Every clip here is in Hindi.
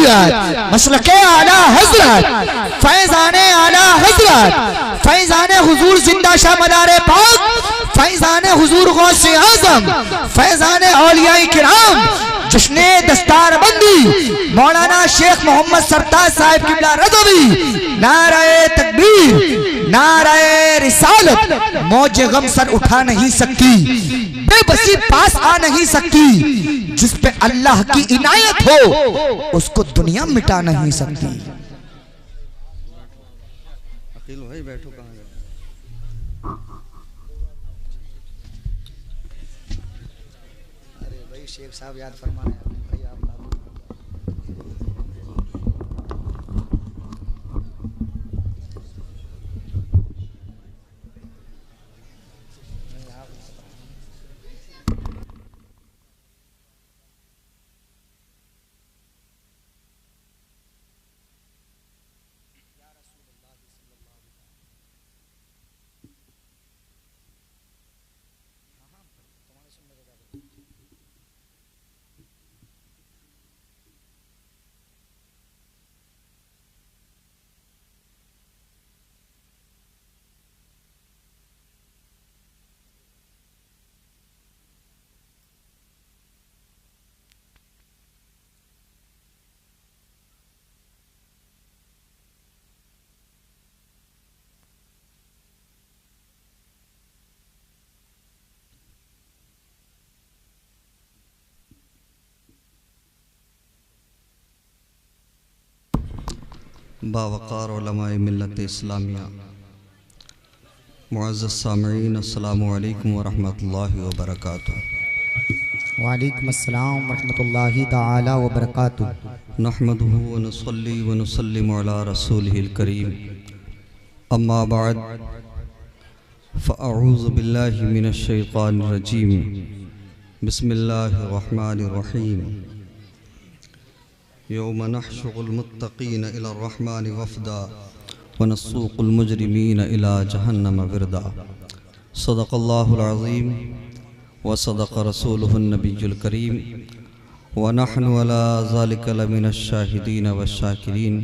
शरीयत, मसलके आला हजरत, फैजाने आला हजरत, फैजाने हुजूर जिंदा शाह मदारे पाक, फैजाने हुजूर गौसे आजम, फैजाने औलियाए किराम, जश्ने दस्तार बंदी मौलाना शेख मोहम्मद सरताज साहिब किबला रज़वी, नाराए तकबीर, नाराए रिसालत। मौजे गम सर उठा नहीं सकती, बेबसी पास आ नहीं सकती, जिस पे अल्लाह की इनायत हो उसको दुनिया मिटा नहीं सकती। भाई बैठो कहाँ गए? अरे भाई शेख साहब याद फरमा रहे हैं भाई, आप बावकार उलमाए मिल्लत इस्लामिया मुअज़्ज़ज़ सामईन अस्सलामु अलैकुम व रहमतुल्लाहि व बरकातुहू। वालेकुम अस्सलाम व रहमतुल्लाहि तआला व बरकातुहू। नहमदुहु व नुसल्ली व नुसल्लिमु अला रसूलिहिल करीम, अम्मा बाद फ़अऊज़ु बिल्लाहि मिनश शैतानिर रजीम, बिस्मिल्लाहिर रहमानिर रहीम। यौम नहशुरुल मुत्तक़ीन इला रहमानि वफ़दा व नस्सूक़ुल मुजरिमीन इला जहन्नम विरदा। सदक़ल्लाहुल अज़ीम व सदक़ रसूलुहुन नबियुल करीम व नहनु अला ज़ालिका लमिनश शाहिदीन व शाकिरीन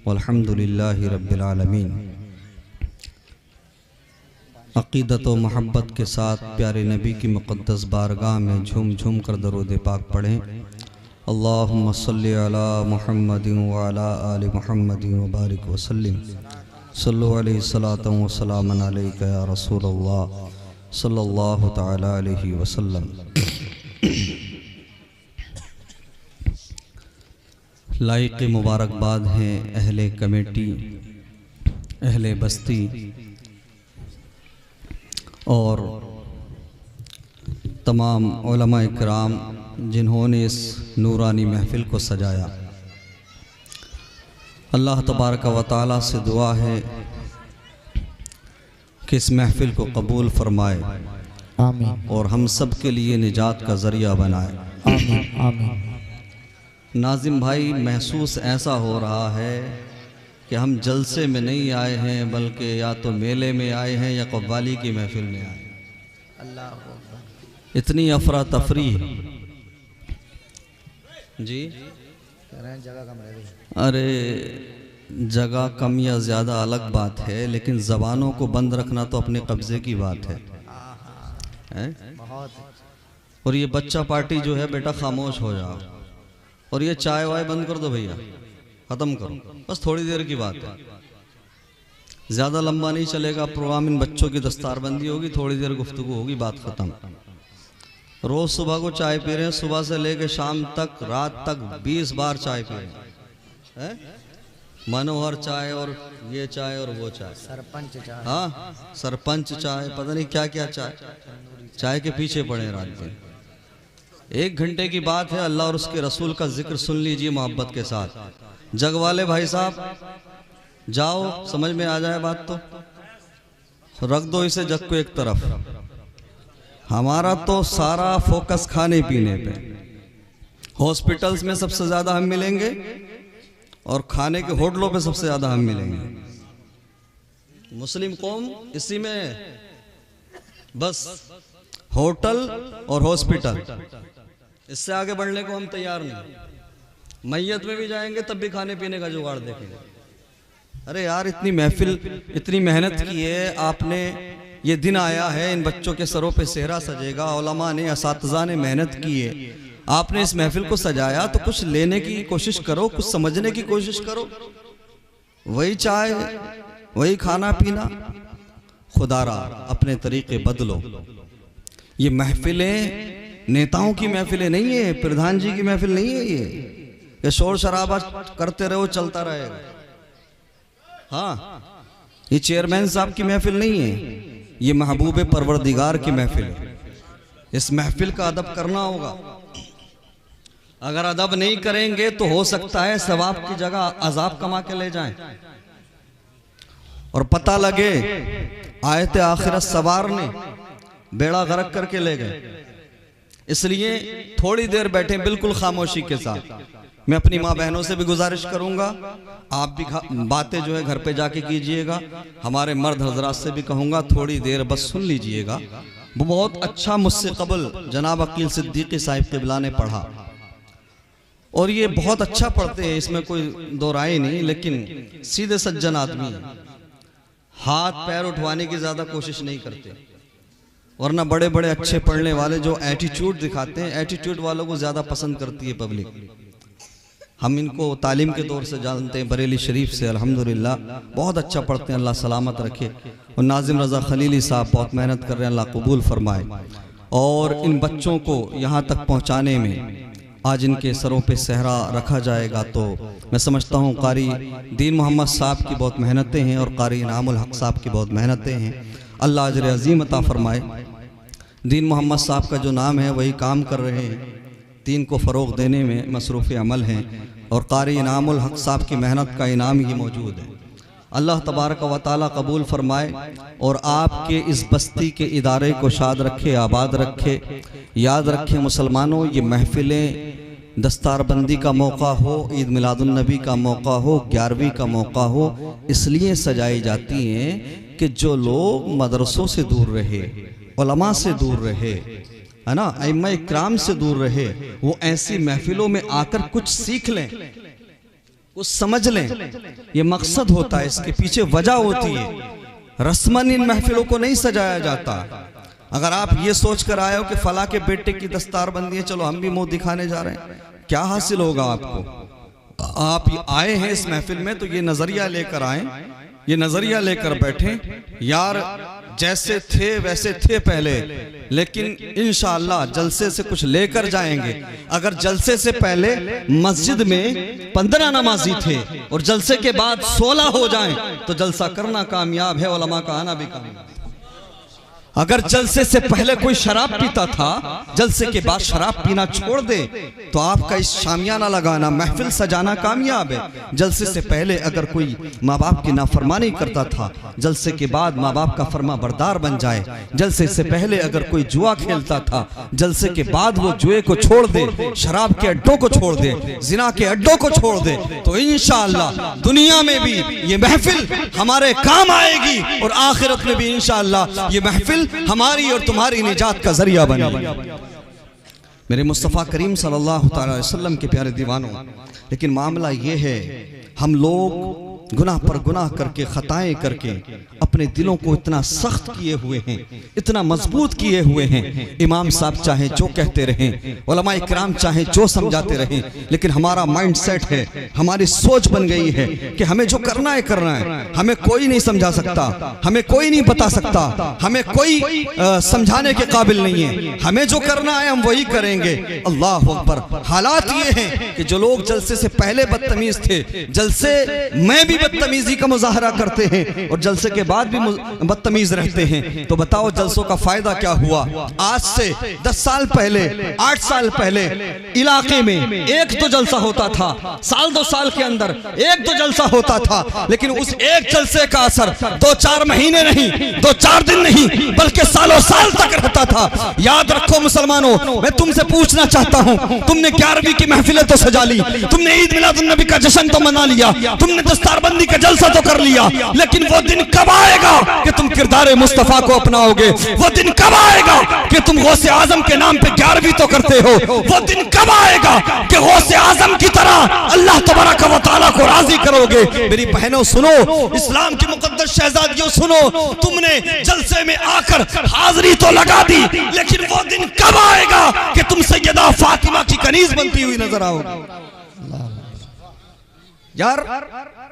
वल्हम्दुलिल्लाहि रब्बिल आलमीन। अक़ीदत व महब्बत के साथ प्यारे नबी की मुक़द्दस बारगाह में झूम झूम कर दरूद पाक पढ़ें। अल्लाहुम्मा सल्लि अला मुहम्मदिन व अला आलि मुहम्मदिन व बारिक व सल्लिम। सल्लु अलैहि सलातन व सलामन अलैका या रसूलल्लाह सल्लल्लाहु तआला अलैहि वसल्लम। लाइक़ मुबारकबाद हैं अहले कमेटी, अहले बस्ती और तमाम उलमाए किराम जिन्होंने इस नूरानी महफ़िल को सजाया। अल्लाह तबारक व तआला से दुआ है कि इस महफ़िल को कबूल फरमाए, आमीन, और हम सब के लिए निजात का ज़रिया बनाए, आमीन, आमीन। नाज़िम भाई, महसूस ऐसा हो रहा है कि हम जलसे में नहीं आए हैं, बल्कि या तो मेले में आए हैं या कव्वाली की महफ़िल में आए हैं। अल्लाह, इतनी अफरा तफरी जी, जगह कम रह गई। अरे जगह कम या ज़्यादा अलग बात है, लेकिन ज़बानों को बंद रखना तो अपने कब्ज़े की बात है? और ये बच्चा पार्टी जो है, बेटा खामोश हो जाओ, और ये चाय वाय बंद कर दो भैया, ख़त्म करो, बस थोड़ी देर की बात है, ज़्यादा लंबा नहीं चलेगा प्रोग्राम। इन बच्चों की दस्तारबंदी होगी, थोड़ी देर गुफ्तगू होगी, बात ख़त्म। रोज़ सुबह को चाय पी रहे हैं, सुबह से लेकर शाम तक, रात तक 20 बार चाय पी रहे हैं। मनोहर चाय और ये चाय और वो चाय, सरपंच चाय, हाँ सरपंच चाय, पता नहीं क्या क्या चाय, चाय के पीछे पड़े रात दिन। 1 घंटे की बात है, अल्लाह और उसके रसूल का जिक्र सुन लीजिए मोहब्बत के साथ। जग वाले भाई साहब जाओ, समझ में आ जाए बात तो रख दो इसे जग को एक तरफ। हमारा तो सारा फोकस खाने पीने पे। हॉस्पिटल्स में सबसे ज़्यादा हम मिलेंगे और खाने के होटलों पे सबसे ज़्यादा हम मिलेंगे। मुस्लिम कौम इसी में, बस होटल और हॉस्पिटल, इससे आगे बढ़ने को हम तैयार नहीं। मैयत में भी जाएंगे तब भी खाने पीने का जुगाड़ देखेंगे। अरे यार इतनी महफिल, इतनी मेहनत की है आपने, ये दिन आया है, इन बच्चों के सरों पे सेहरा सजेगा, उलमा ने, असातिज़ा ने मेहनत की है, आपने इस महफिल को सजाया तो कुछ लेने की कोशिश करो, कुछ समझने की कोशिश करो। वही चाय, वही खाना पीना, खुदारा अपने तरीके बदलो। ये महफिलें नेताओं की महफिलें नहीं है, प्रधान जी की महफिल नहीं है ये शोर शराबा करते रहो चलता रहेगा। हाँ, ये चेयरमैन साहब की महफिल नहीं है, ये महबूब परवरदिगार की महफिल है। इस महफिल का अदब करना होगा। अगर अदब नहीं करेंगे तो हो सकता है सवाब की जगह अजाब कमा के ले जाएं। और पता लगे आयत आखिरत सवार ने बेड़ा गर्क करके ले गए। इसलिए थोड़ी देर बैठे बिल्कुल खामोशी के साथ। मैं अपनी माँ बहनों से भी गुजारिश करूंगा, आप भी बातें जो है घर पे जाके कीजिएगा। हमारे मर्द हजरात से भी कहूंगा थोड़ी देर बस सुन लीजिएगा। वो बहुत अच्छा मुझसे कबल जनाब अकील सिद्दीकी साहिब क़िबला ने पढ़ा और ये बहुत अच्छा पढ़ते हैं, इसमें कोई दो राय नहीं, लेकिन सीधे सज्जन आदमी है, हाथ पैर उठवाने की ज्यादा कोशिश नहीं करते। वरना बड़े बड़े अच्छे पढ़ने वाले जो एटीट्यूड दिखाते हैं, एटीट्यूड वालों को ज्यादा पसंद करती है पब्लिक। हम इनको तालीम के दौर से जानते हैं, बरेली शरीफ से, अल्हम्दुलिल्लाह बहुत अच्छा पढ़ते हैं, अल्लाह सलामत रखे। और नाजिम रज़ा खलीली साहब बहुत मेहनत कर रहे हैं, अल्लाह कबूल फरमाए। और इन बच्चों को यहाँ तक पहुँचाने में आज इनके सरों पे सहरा रखा जाएगा तो मैं समझता हूँ कारी दीन मोहम्मद साहब की बहुत मेहनतें हैं और कारी इनामुल हक साहब की बहुत मेहनतें हैं। अल्लाह अजर अजीम अता फरमाए। दीन मोहम्मद साहब का जो नाम है वही काम कर रहे हैं, दीन को फ़रोग़ देने में मसरूफ़ अमल हैं और कारी इनामुल हक साहब की मेहनत का इनाम ही मौजूद है। अल्लाह तबारक व तआला कबूल फरमाए और आपके इस बस्ती के इदारे को शाद रखे, आबाद रखे। याद रखें मुसलमानों, ये महफिलें दस्तारबंदी का मौका हो, ईद मिलादुन्नबी का मौका हो, 11वीं का मौका हो, इसलिए सजाई जाती हैं कि जो लोग मदरसों से दूर रहे, उलमा से दूर रहे, है ना, अइम्मा इकराम से दूर रहे, वो ऐसी महफिलों में आकर कुछ सीख लें, कुछ समझ लें। ये मकसद होता है, इसके पीछे वजह होती है। रस्मन इन महफिलों को नहीं सजाया जाता। अगर आप ये सोच कर आए हो कि फला के बेटे की दस्तारबंदी है, चलो हम भी मुंह दिखाने जा रहे हैं, क्या हासिल होगा आपको? आप आए हैं इस महफिल में तो ये नजरिया लेकर आए, ये नजरिया लेकर बैठे, यार जैसे थे वैसे थे पहले, लेकिन इंशाअल्लाह जलसे से कुछ लेकर जाएंगे। अगर जलसे से पहले मस्जिद में 15 नमाजी थे और जलसे के बाद 16 हो जाएं तो जलसा करना कामयाब है, उलमा का आना भी कामयाब। अगर जलसे से पहले कोई शराब पीता था, जलसे के बाद शराब पीना छोड़ दे तो आपका इस शामियाना लगाना, महफिल सजाना कामयाब है। जलसे से पहले अगर कोई माँ बाप की नाफरमानी करता था, जलसे के बाद माँ बाप का फरमा बरदार बन जाए। जलसे से पहले अगर कोई जुआ खेलता था, जलसे के बाद वो जुए को छोड़ दे, शराब के अड्डों को छोड़ दे, जिना के अड्डों को छोड़ दे, तो इंशाअल्लाह दुनिया में भी ये महफिल हमारे काम आएगी और आखिरत में भी इंशाअल्लाह ये महफिल हमारी और तुम्हारी निजात का जरिया बनेगी। मेरे मुस्तफ़ा करीम सल्लल्लाहु अलैहि वसल्लम के प्यारे दीवानों, लेकिन मामला ये है, हम लोग गुनाह पर गुनाह करके, खताएं करके अपने दिलों को इतना सख्त किए हुए हैं, इतना मजबूत किए हुए हैं। इमाम साहब चाहे जो कहते रहें, उलमा इकराम चाहे जो समझाते रहें, लेकिन हमारा माइंड सेट है, हमारी सोच बन गई है कि हमें जो करना है करना है। हमें कोई नहीं समझा सकता, हमें कोई नहीं बता सकता, हमें कोई समझाने के काबिल नहीं है। हमें जो करना है हम वही करेंगे। अल्लाह अकबर। हालात ये हैं कि जो लोग जलसे से पहले बदतमीज थे, जलसे में भी बदतमीजी का मुजाहरा करते हैं और जलसे के बाद भी बदतमीज रहते हैं, तो बताओ जलसों का फायदा क्या हुआ? आज से 10 साल पहले, 8 साल पहले इलाके में एक तो जलसा होता था, साल 2 साल के अंदर एक तो जलसा होता था, लेकिन उस एक जलसे का असर 2-4 महीने नहीं, 2-4 दिन नहीं, बल्कि सालों साल तक रहता था। याद रखो मुसलमानों, मैं तुमसे पूछना चाहता हूं, तुमने 11वीं की महफिलें तो सजा ली, तुमने ईद मिलादुन्नबी का जश्न तो मना लिया, तुमने दस्तारबंदी का जलसा तो कर लिया, लेकिन वो दिन कब आए आएगा कि तुम किरदार मुस्तफा को अपनाओगे? वो दिन कब आएगा कि तुम गौसे आजम के नाम पे 11वीं तो करते हो? वो दिन कब आएगा कि गौसे आजम की तरह अल्लाह तबारक व तआला को राजी करोगे? मेरी बहनों सुनो, इस्लाम की मुकद्दस शहजादियों सुनो, तुमने जलसे में आकर हाजिरी तो लगा दी, लेकिन वो दिन कब आएगा कि तुम सैयदा फातिमा की कनीज बनती हुई नजर आओ? यार,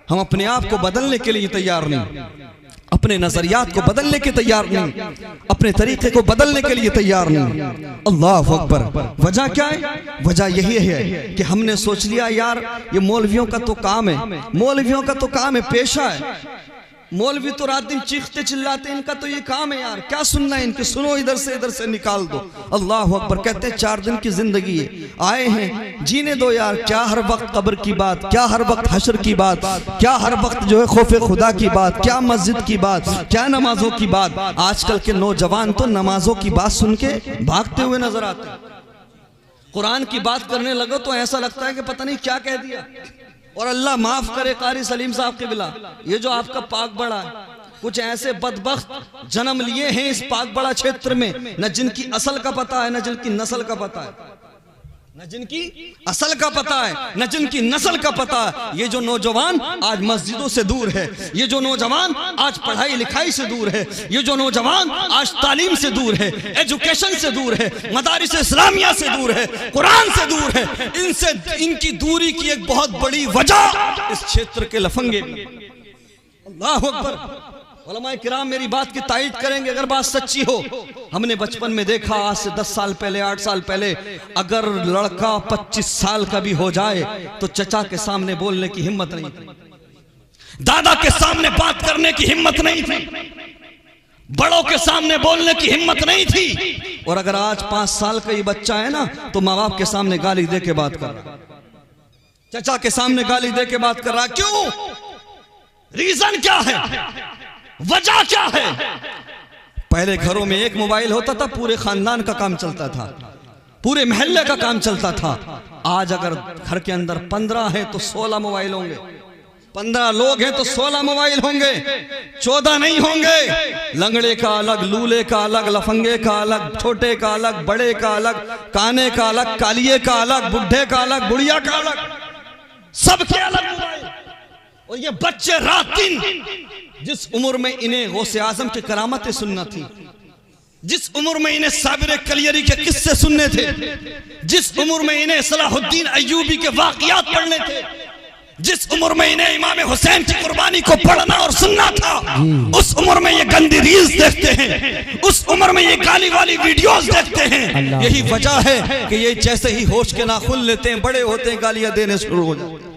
हम अपने आप को बदलने के लिए तैयार नहीं, अपने नजरियात को बदलने के तैयार नहीं, अपने तरीके को बदलने के लिए तैयार नहीं। अल्लाह अकबर। वजह क्या है? वजह यही है कि हमने सोच लिया यार ये मौलवियों का तो काम है, मौलवियों का तो काम है, पेशा है। मौलवी तो रात दिन चीखते चिल्लाते, इनका तो ये काम है यार, क्या सुनना है इनके, सुनो इधर से निकाल दो। अल्लाह अकबर। कहते हैं 4 दिन की जिंदगी है, आए हैं जीने दो यार, क्या हर वक्त कब्र की बात, क्या हर वक्त हश्र की बात, क्या हर वक्त जो है खौफे खुदा की बात, क्या मस्जिद की बात, क्या नमाजों की बात। आजकल के नौजवान तो नमाजों की बात सुन के भागते हुए नजर आते हैं। कुरान की बात करने लगो तो ऐसा लगता है कि पता नहीं क्या कह दिया। और अल्लाह माफ करे कारी सलीम साहब के बिला, ये जो आपका पाक बड़ा है, कुछ ऐसे बदबख्त जन्म लिए हैं इस पाक बड़ा क्षेत्र में, न जिनकी असल का पता है, न जिनकी नस्ल का पता है, न जिनकी असल का पता है, न जिनकी नस्ल का पता है। ये जो नौजवान आज मस्जिदों से दूर है, ये जो नौजवान आज पढ़ाई लिखाई से दूर है, ये जो नौजवान आज तालीम से दूर है, एजुकेशन से दूर है, मदारिस इस्लामिया से दूर है, कुरान से दूर है, इनसे इनकी दूरी की एक बहुत बड़ी वजह इस क्षेत्र के लफंगे। अल्लाह अकबर। उलमाए किराम मेरी बात की तायीद करेंगे अगर बात सच्ची हो। हमने बचपन में देखा, आज से 10 साल पहले, 8 साल पहले, अगर लड़का 25 साल का भी हो जाए तो चचा के सामने बोलने की हिम्मत नहीं थी, दादा के सामने बात करने की हिम्मत नहीं थी, बड़ों के सामने बोलने की हिम्मत नहीं थी। और अगर आज 5 साल का ये बच्चा है ना, तो माँ बाप के सामने गाली दे के बात कर रहा, चचा के सामने गाली दे के बात कर रहा। क्यों? रीजन क्या है? वजह क्या है? पहले घरों में एक मोबाइल होता था, पूरे खानदान का काम चलता था, पूरे मोहल्ले का काम चलता था। आज अगर घर के अंदर 15 है तो 16 मोबाइल होंगे, 15 लोग हैं तो 16 मोबाइल होंगे, 14 नहीं होंगे। लंगड़े का अलग, लूले का अलग, लफंगे का अलग, छोटे का अलग, बड़े का अलग, काने का अलग, कालिए का अलग, बुढ़े का अलग, बुढ़िया का अलग, सबके अलग मोबाइल। और ये बच्चे रात दिन, जिस उम्र में इन्हें गौसे आजम की करामतें सुनना थी, जिस उम्र में इन्हें साबिर कलियरी के किस्से सुनने थे, जिस उम्र में इन्हें सलाहुद्दीन अय्यूबी के वाक़ियात पढ़ने थे, जिस उम्र में इन्हें इमाम हुसैन की कुर्बानी को पढ़ना और सुनना था, उस उम्र में ये गंदी रील्स देखते हैं, उस उम्र में ये गाली वाली वीडियोस देखते हैं। यही वजह है कि ये जैसे ही होश के नाखून लेते हैं, बड़े होते हैं, गालियां देने शुरू हो जाते हैं,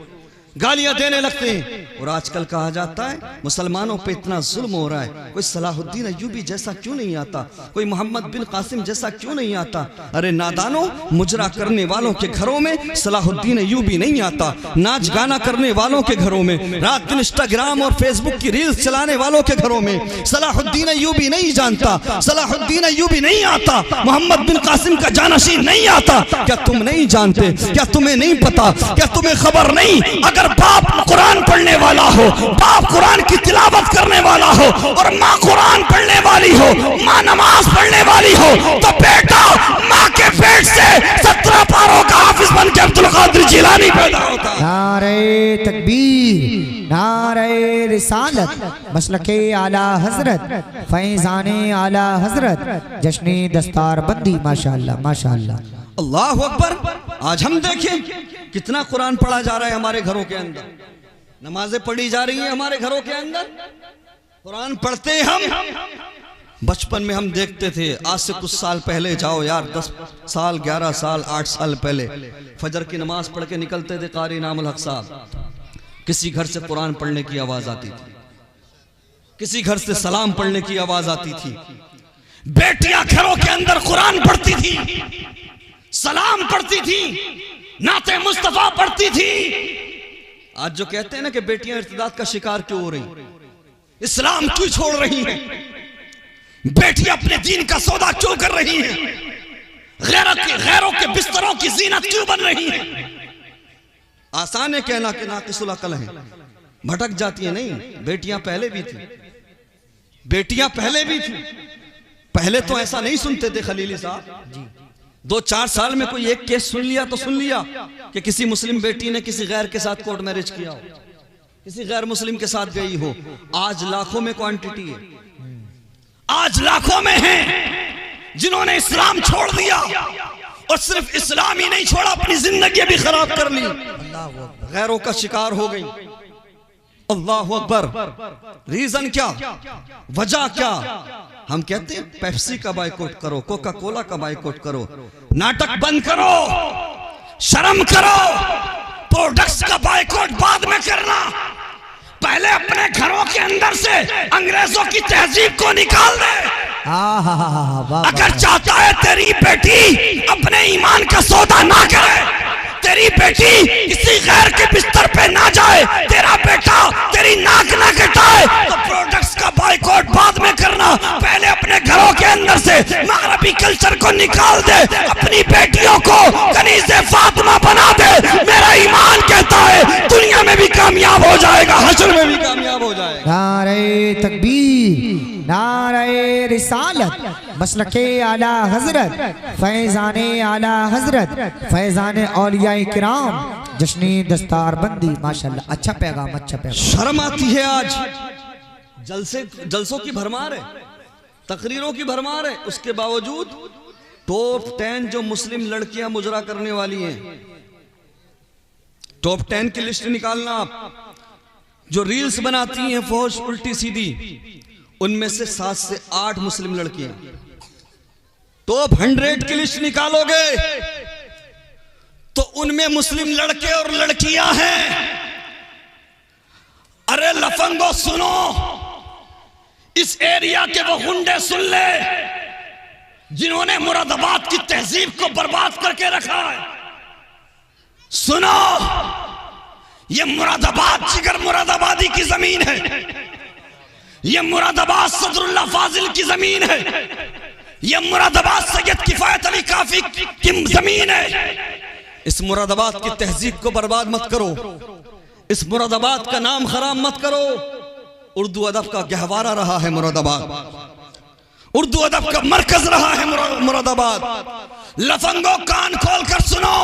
गालियां देने लगते हैं। और आजकल कहा जाता है मुसलमानों पे इतना जुल्म हो रहा है, कोई सलाहुद्दीन अय्यूबी जैसा क्यों नहीं आता, कोई मोहम्मद बिन कासिम जैसा क्यों नहीं आता। अरे नादानो, मुजरा करने वालों के घरों में सलाहुद्दीन अय्यूबी नहीं आता, नाच गाना करने वालों के घरों में, रात दिन इंस्टाग्राम और फेसबुक की रील्स चलाने वालों के घरों में सलाहुद्दीन अय्यूबी नहीं जानता, सलाहुद्दीन अय्यूबी नहीं आता, मोहम्मद बिन कासिम का जानशीन नहीं आता। क्या तुम नहीं जानते? क्या तुम्हें नहीं पता? क्या तुम्हें खबर नहीं? अगर बाप कुरान पढ़ने वाला हो, बाप कुरान की तिलावत करने वाला हो, और माँ कुरान पढ़ने वाली हो, माँ नमाज पढ़ने वाली हो, तो बेटा माँ के पेट से 17 पारों का हाफिज बन के अब्दुल कादिर जिलानी पैदा होता है। नारे तकबीर, नारे रिसालत, मसलके आला हजरत, फैजाने आला हजरत, जश्ने दस्तार बंदी। माशाअल्लाह माशाअल्लाह, अल्लाह अकबर। आज हम देखें कितना कुरान पढ़ा जा रहा है हमारे घरों के अंदर, नमाजें पढ़ी जा रही हैं हमारे घरों के अंदर, कुरान पढ़ते हम। बचपन में हम देखते थे, आज से कुछ साल पहले जाओ यार, 10 साल 11 साल 8 साल पहले फजर की नमाज पढ़ के निकलते थे कारी इनामुल हक साहब, किसी घर से कुरान पढ़ने की आवाज आती थी, किसी घर से सलाम पढ़ने की आवाज आती थी, बेटियां घरों के अंदर कुरान पढ़ती थी, सलाम पढ़ती थी, नाते मुस्तफा पढ़ती थी। आज जो कहते हैं ना कि बेटियां इर्तिदाद का शिकार क्यों हो रही, इस्लाम क्यों छोड़ रही हैं, बेटियां अपने दीन का सौदा क्यों कर रही हैं, गैरों के बिस्तरों की जीनत क्यों बन रही हैं। आसान है कहना कि नाकिसुल अकल है, भटक जाती है, नहीं, बेटियां पहले भी थी, बेटियां पहले भी थी, पहले तो ऐसा नहीं सुनते थे खलीली साहब। 2-4 साल में कोई एक केस सुन लिया तो सुन लिया कि किसी मुस्लिम बेटी ने किसी गैर के साथ कोर्ट मैरिज किया हो, किसी गैर मुस्लिम के साथ गई हो। आज लाखों में क्वांटिटी है, आज लाखों में हैं जिन्होंने इस्लाम छोड़ दिया, और सिर्फ इस्लाम ही नहीं छोड़ा, अपनी जिंदगी भी खराब कर ली, गैरों का शिकार हो गई। अल्लाह अकबर। रीजन क्या, वजह क्या? हम कहते हैं पेप्सी का बायकॉट करो, कोका कोला का बायकॉट करो, नाटक बंद करो, शर्म करो, प्रोडक्ट्स का बायकॉट बाद में करना, पहले अपने घरों के अंदर से अंग्रेजों की तहजीब को निकाल दे। अगर चाहता है तेरी बेटी अपने ईमान का सौदा ना करे, तेरी बेटी किसी गैर के बिस्तर पे ना जाए, तेरा बेटा तेरी नाक ना कटाए, तो प्रोडक्ट्स का बायकॉट बाद में करना, पहले अपने घरों के अंदर से मगरबी कल्चर को निकाल दे, अपनी बेटियों को कनीज़े फातिमा बना दे। मेरा ईमान कहता है दुनिया में भी कामयाब हो जाएगा, हश्र में भी कामयाब हो जाएगा। नारे तकबीर, नारे रिसालत, मसलके आला हजरत, फैजाने आला हजरत, फैजाने औलिया किराम, जश्नी दस्तार बंदी। माशाल्लाह, अच्छा पैगाम, अच्छा पैगाम। शर्म आती है आज, जलसों की भरमार है, तकरीरों की भरमार है, उसके बावजूद टॉप 10 जो मुस्लिम लड़कियां मुजरा करने वाली हैं, टॉप 10 की लिस्ट निकालना आप, जो रील्स बनाती हैं फौज उल्टी सीधी, उनमें से 7 से 8 मुस्लिम लड़कियां। टॉप 100 की लिस्ट निकालोगे तो उनमें मुस्लिम लड़के और लड़कियां हैं। अरे लफंगो सुनो, इस एरिया के वो गुंडे सुन ले जिन्होंने मुरादाबाद की तहजीब को बर्बाद करके रखा है। सुनो, ये मुरादाबाद जिगर मुरादाबादी की जमीन है, ये मुरादाबाद सदरुल्लाह फाजिल की जमीन है, ये मुरादाबाद सैयद किफायत अली काफी की जमीन है। इस मुरादाबाद की तहजीब को बर्बाद मत करो, इस मुरादाबाद का नाम खराब मत करो। उर्दू अदब का गहवारा रहा है मुरादाबाद, उर्दू अदब का मरकज रहा है मुरादाबाद। लफंगो कान खोल कर सुनो,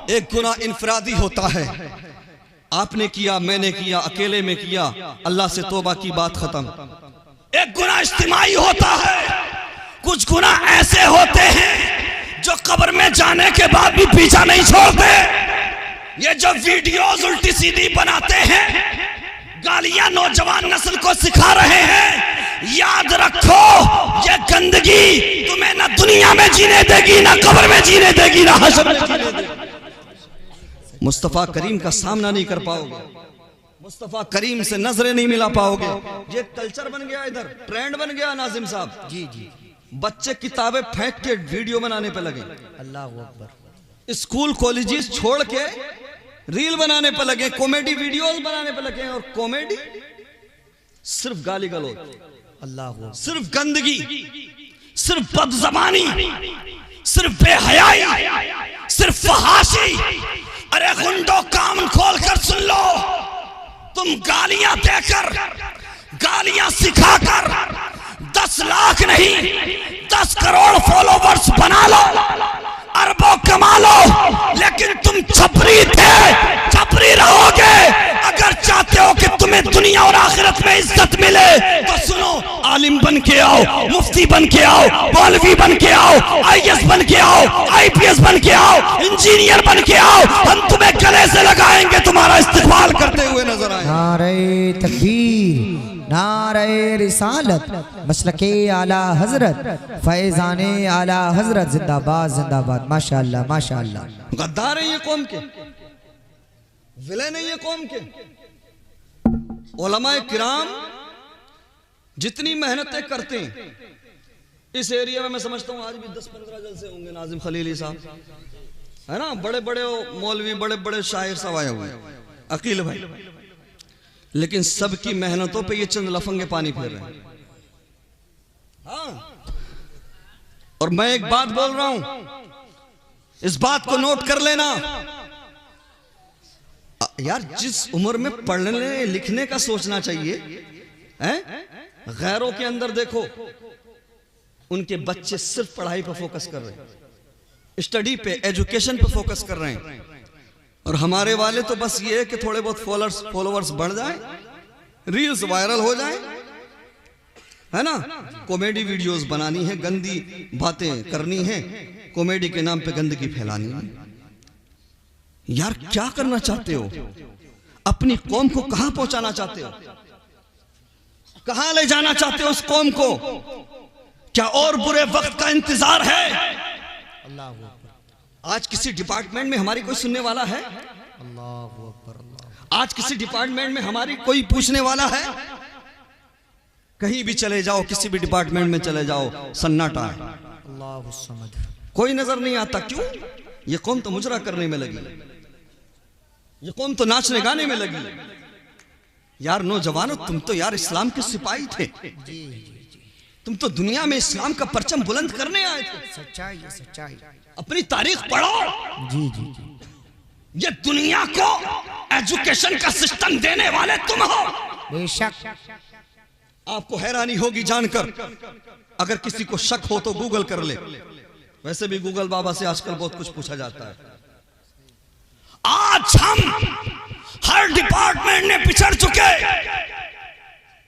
एक गुनाह इनफरादी होता है, आपने किया, मैंने किया, अकेले में किया, अल्लाह से तौबा की, बात खत्म। एक गुनाह इज्तिमाई होता है, कुछ गुनाह ऐसे होते हैं जो कब्र में जाने के बाद भी पीछा नहीं छोड़ते। ये जो वीडियोस उल्टी सीधी बनाते हैं, गालियां नौजवान नस्ल को सिखा रहे हैं, याद रखो ये गंदगी तुम्हें ना दुनिया में जीने देगी, ना कब्र में जीने देगी, ना हश्र में जीने देगी। मुस्तफा करीम का सामना नहीं कर पाओगे, मुस्तफा करीम से नजरें नहीं मिला पाओगे। ये कल्चर बन गया, इधर ट्रेंड बन गया। नाजिम साहब जी जी, बच्चे किताबें फेंक के वीडियो बनाने पे लगे, अल्लाह अकबर। स्कूल कॉलेजेस छोड़ के रील बनाने पे लगे, कॉमेडी वीडियोस बनाने पे लगे, और कॉमेडी सिर्फ गाली गलौज, अल्लाह, सिर्फ गंदगी, सिर्फ बदज़बानी, सिर्फ बेहयाई, सिर्फ फहाशी। अरे गुंडो कान खोल कर सुन लो, तुम गालियां देकर, गालियां सिखाकर 10 लाख नहीं 10 करोड़ फॉलोवर्स बना लो, अरबों कमा लो, लेकिन तुम छपरी थे, छपरी रहोगे। अगर चाहते हो कि तुम्हें दुनिया और आखिरत में इज्जत मिले तो सुनो, आलिम बन के आओ, मुफ्ती बन के आओ, मौलवी बन के आओ, IAS बन के आओ, IPS बन के आओ, इंजीनियर बन के आओ, हम तुम्हें गले से लगाएंगे, तुम्हारा इस्तेमाल करते हुए नजर आए। नारे तकबीर, नारे रिसालत, मसलके आला हजरत, फैजाने आला हजरत, जिंदाबाद जिंदाबाद। माशाअल्लाह माशाअल्लाह। गद्दार है ये कौम के, विलेन है ये कौम के। उलमाए किराम जितनी मेहनतें करते हैं इस एरिया में, मैं समझता हूँ आज भी 10-15 जलसे होंगे। नाजिम खलीली साहब है ना, बड़े बड़े मौलवी, बड़े बड़े शायर सब आए हुए, अकील भाई, लेकिन सबकी मेहनतों पे ये चंद लफंगे पानी फेर रहे हैं। हाँ, और मैं एक बात बोल रहा हूं, इस बात को नोट कर लेना यार, जिस उम्र में पढ़ने लिखने का सोचना चाहिए, हैं? गैरों के अंदर देखो, उनके बच्चे सिर्फ पढ़ाई पर फोकस कर रहे हैं, स्टडी पे, एजुकेशन पे फोकस कर रहे हैं। और हमारे वाले तो बस ये है कि थोड़े बहुत फॉलोवर्स बढ़ जाए, रील्स वायरल हो जाए, है ना, कॉमेडी वीडियोस बनानी है, गंदी बातें करनी है, कॉमेडी के नाम पे गंदगी फैलानी है। यार क्या करना चाहते हो? अपनी कौम को कहां पहुंचाना चाहते हो? कहां ले जाना चाहते हो उस कौम को? क्या और बुरे वक्त का इंतजार है? आज किसी डिपार्टमेंट में हमारी कोई सुनने वाला है? आज किसी डिपार्टमेंट में हमारी कोई पूछने वाला है? कहीं भी चले जाओ, किसी भी डिपार्टमेंट में चले जाओ, सन्नाटा है, कोई नजर नहीं आता। क्यों? ये कौम तो मुजरा करने में लगी, ये कौम तो नाचने गाने में लगी। यार नौजवानों, तुम तो यार इस्लाम के सिपाही थे, तुम तो दुनिया में इस्लाम का परचम बुलंद करने आए थे। सच्चाई है, सच्चाई। अपनी तारीख पढ़ो। जी जी जी। ये दुनिया को एजुकेशन का सिस्टम देने वाले तुम हो। बेशक। आपको हैरानी होगी जानकर, अगर किसी को शक हो तो गूगल कर ले। वैसे भी गूगल बाबा से आजकल बहुत कुछ पूछा जाता है। आज हम हर डिपार्टमेंट में पिछड़ चुके।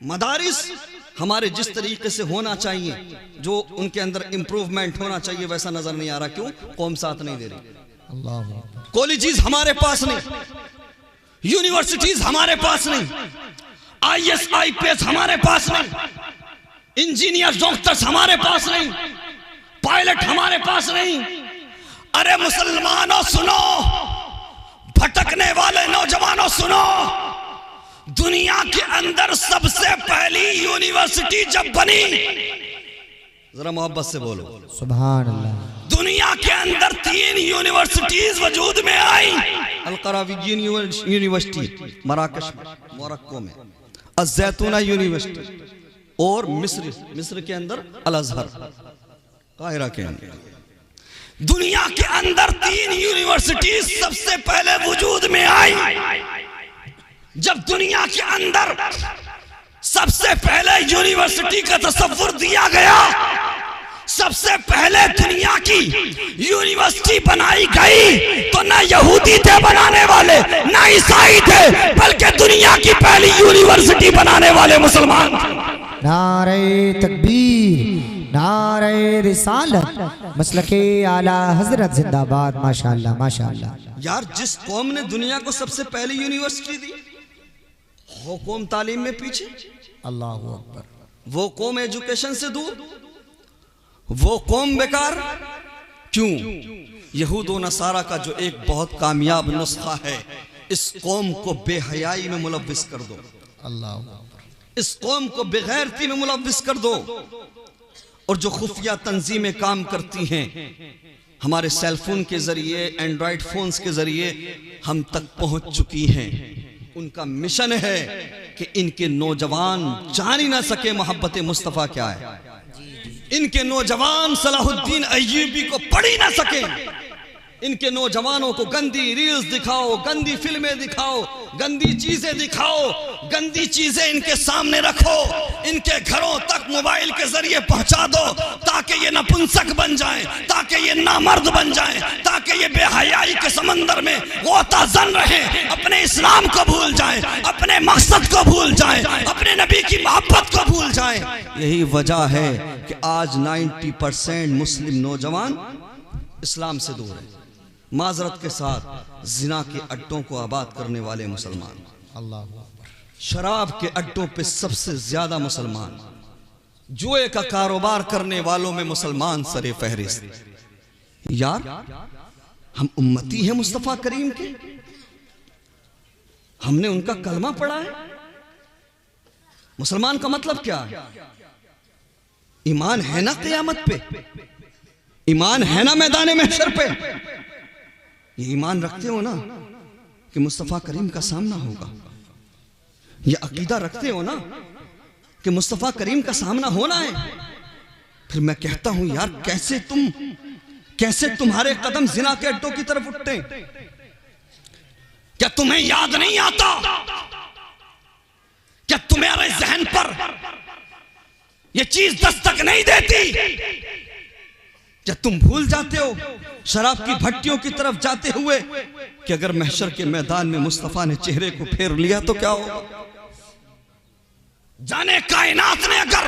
मदारिस हमारे जिस तरीके से होना चाहिए, जो उनके अंदर इंप्रूवमेंट होना चाहिए, वैसा नजर नहीं आ रहा। क्यों? कौम साथ नहीं दे रही। अल्लाह। कॉलेजेस हमारे पास नहीं, यूनिवर्सिटीज हमारे पास नहीं, IAS IPS हमारे पास नहीं, इंजीनियर डॉक्टर्स हमारे पास नहीं, पायलट हमारे पास नहीं। अरे मुसलमानों सुनो, भटकने वाले नौजवानों सुनो, दुनिया के अंदर सबसे पहली यूनिवर्सिटी जब बनी, जरा मोहब्बत से बोलो सुभान अल्लाह, दुनिया के अंदर 3 यूनिवर्सिटीज वजूद में आई। अल-क़रावीय्यीन यूनिवर्सिटी मराकश में, मोरक्को में, अज़-ज़ैतूना यूनिवर्सिटी, और मिस्र के अंदर अल-अज़हर, काहिरा के अंदर। दुनिया के अंदर 3 यूनिवर्सिटीज सबसे पहले वजूद में आई। जब दुनिया के अंदर सबसे पहले यूनिवर्सिटी का तसव्वुर दिया गया, सबसे पहले दुनिया की यूनिवर्सिटी बनाई गई, तो ना यहूदी थे बनाने वाले, ना ईसाई थे, बल्कि दुनिया की पहली यूनिवर्सिटी बनाने वाले मुसलमान थे। नारे तकबीर, नारे रिसालत, मसलके आला हजरत जिंदाबाद। माशाअल्लाह, माशाअल्लाह। यार जिस कौम ने दुनिया को सबसे पहली यूनिवर्सिटी दी, वो कौम तालीम में पीछे, अल्लाह अकबर। वो कौम एजुकेशन से दूर, वो कौम बेकार। क्यों? यहूद व नसारा का जो एक बहुत कामयाब नुस्खा है, इस कौम को बेहयाई में मुलव्विस कर दो, अल्लाह, इस कौम को बेगैरती में मुलव्विस कर दो। और जो खुफिया तंजीमें काम करती हैं, हमारे सेलफोन के जरिए, एंड्रॉइड फोन्स के जरिए हम तक पहुंच चुकी हैं। उनका मिशन है कि इनके नौजवान जान ही ना सके मोहब्बत मुस्तफ़ा क्या है, इनके नौजवान सलाहुद्दीन अय्यूबी को पढ़ ही ना सके। इनके नौजवानों को गंदी रील्स दिखाओ, गंदी फिल्में दिखाओ, गंदी चीजें दिखाओ, गंदी चीजें इनके सामने रखो, इनके घरों तक मोबाइल के जरिए पहुंचा दो, ताकि ये नपुंसक बन जाएं, ताकि ये नामर्द बन जाएं, ताकि ये बेहयाई के समंदर में गोताज़न रहें, अपने इस्लाम को भूल जाएं, अपने मकसद को भूल जाएं, अपने नबी की मोहब्बत को भूल जाएं। यही वजह है कि आज 90% मुस्लिम नौजवान इस्लाम से दूर है। माजरत के साथ जिना के अड्डों को आबाद करने वाले मुसलमान, अल्लाह, शराब के अड्डों पे सबसे ज्यादा मुसलमान, जुए का कारोबार करने वालों में मुसलमान सरे फहरिस्त। यार हम उम्मती हैं मुस्तफा करीम के, हमने उनका कलमा पढ़ा है। मुसलमान का मतलब क्या है? ईमान है ना क़यामत पे, ईमान है ना मैदान महशर पे। ये ईमान रखते हो ना कि मुस्तफ़ा करीम का सामना होगा, ये अकीदा रखते हो ना कि मुस्तफ़ा करीम का सामना होना है। फिर मैं कहता हूं यार, कैसे तुम्हारे कदम जिना के अड्डों की तरफ उठते? क्या तुम्हें याद नहीं आता? क्या तुम्हारे जहन पर ये चीज दस्तक नहीं देती। क्या तुम भूल जाते हो शराब की भट्टियों की तरफ जाते हुए कि अगर महशर के मैदान में मुस्तफा ने चेहरे को फेर लिया तो क्या होगा? जाने कायनात ने अगर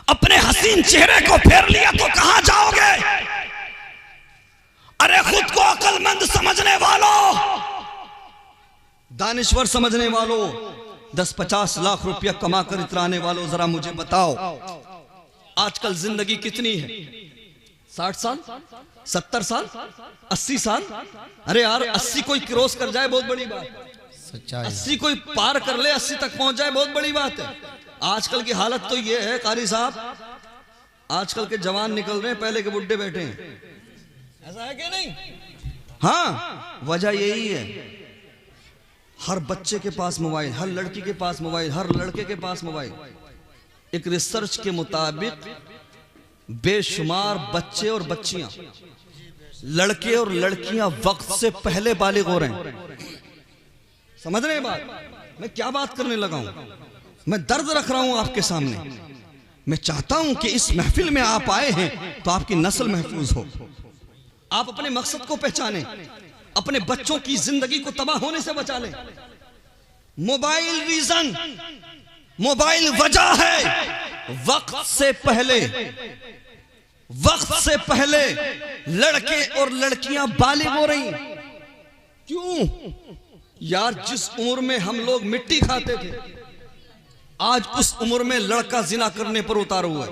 अपने हसीन चेहरे को फेर लिया तो कहां जाओगे? अरे खुद को अक्लमंद समझने वालों, दानिश्वर समझने वालों, 10-50 लाख रुपया कमाकर इतराने वालों, जरा मुझे बताओ आजकल जिंदगी कितनी है? 60 साल, 70 साल, 80 साल? अरे यार 80 कोई क्रॉस कर जाए बहुत बड़ी बात, 80 कोई पार कर ले, 80 तक पहुंच जाए बहुत बड़ी बात है। आजकल की हालत तो ये है कारी साहब, आजकल के जवान निकल रहे हैं, पहले के बुड्ढे बैठे हैं। ऐसा है कि नहीं? हाँ, वजह यही है, हर बच्चे के पास मोबाइल, हर लड़की के पास मोबाइल, हर लड़के के पास मोबाइल। एक रिसर्च के मुताबिक बेशुमार बच्चे और बच्चियां, लड़के और लड़कियां वक्त से पहले बालिग हो रहे हैं। समझ रहे हैं बात? मैं क्या बात करने लगा हूं, मैं दर्द रख रहा हूं आपके सामने। मैं चाहता हूं कि इस महफिल में आप आए हैं तो आपकी नस्ल महफूज हो, आप अपने मकसद को पहचाने, अपने बच्चों की जिंदगी को तबाह होने से बचा लें। मोबाइल रीजन, मोबाइल वजह है। वक्त से पहले लड़के और लड़कियां बालिग हो रही। क्यों यार? जिस उम्र में हम लोग मिट्टी खाते थे, आज उस उम्र में लड़का जिना करने पर उतारा हुआ है।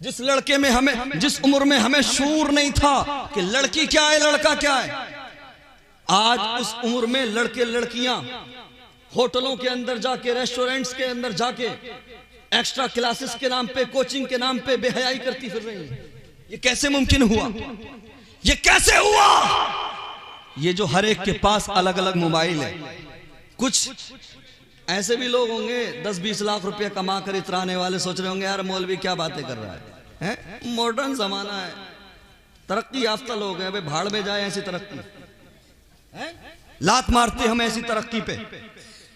जिस उम्र में हमें शूर नहीं था कि लड़की क्या है लड़का क्या है, आज उस उम्र में लड़के लड़कियां होटलों के अंदर जाके, रेस्टोरेंट्स के अंदर जाके, एक्स्ट्रा क्लासेस के नाम पे, कोचिंग के नाम पे बेहयाई करती फिर रही हैं। ये कैसे मुमकिन हुआ? ये कैसे हुआ? ये जो हर एक के पास अलग अलग मोबाइल है। कुछ ऐसे भी लोग होंगे 10-20 लाख रुपया कमा कर इतराने वाले, सोच रहे होंगे यार मौलवी क्या बातें कर रहा है? मॉडर्न जमाना है, तरक्की याफ्ता लोग हैं, भाड़ में जाए ऐसी तरक्की है? लात मारते हम ऐसी तरक्की पे,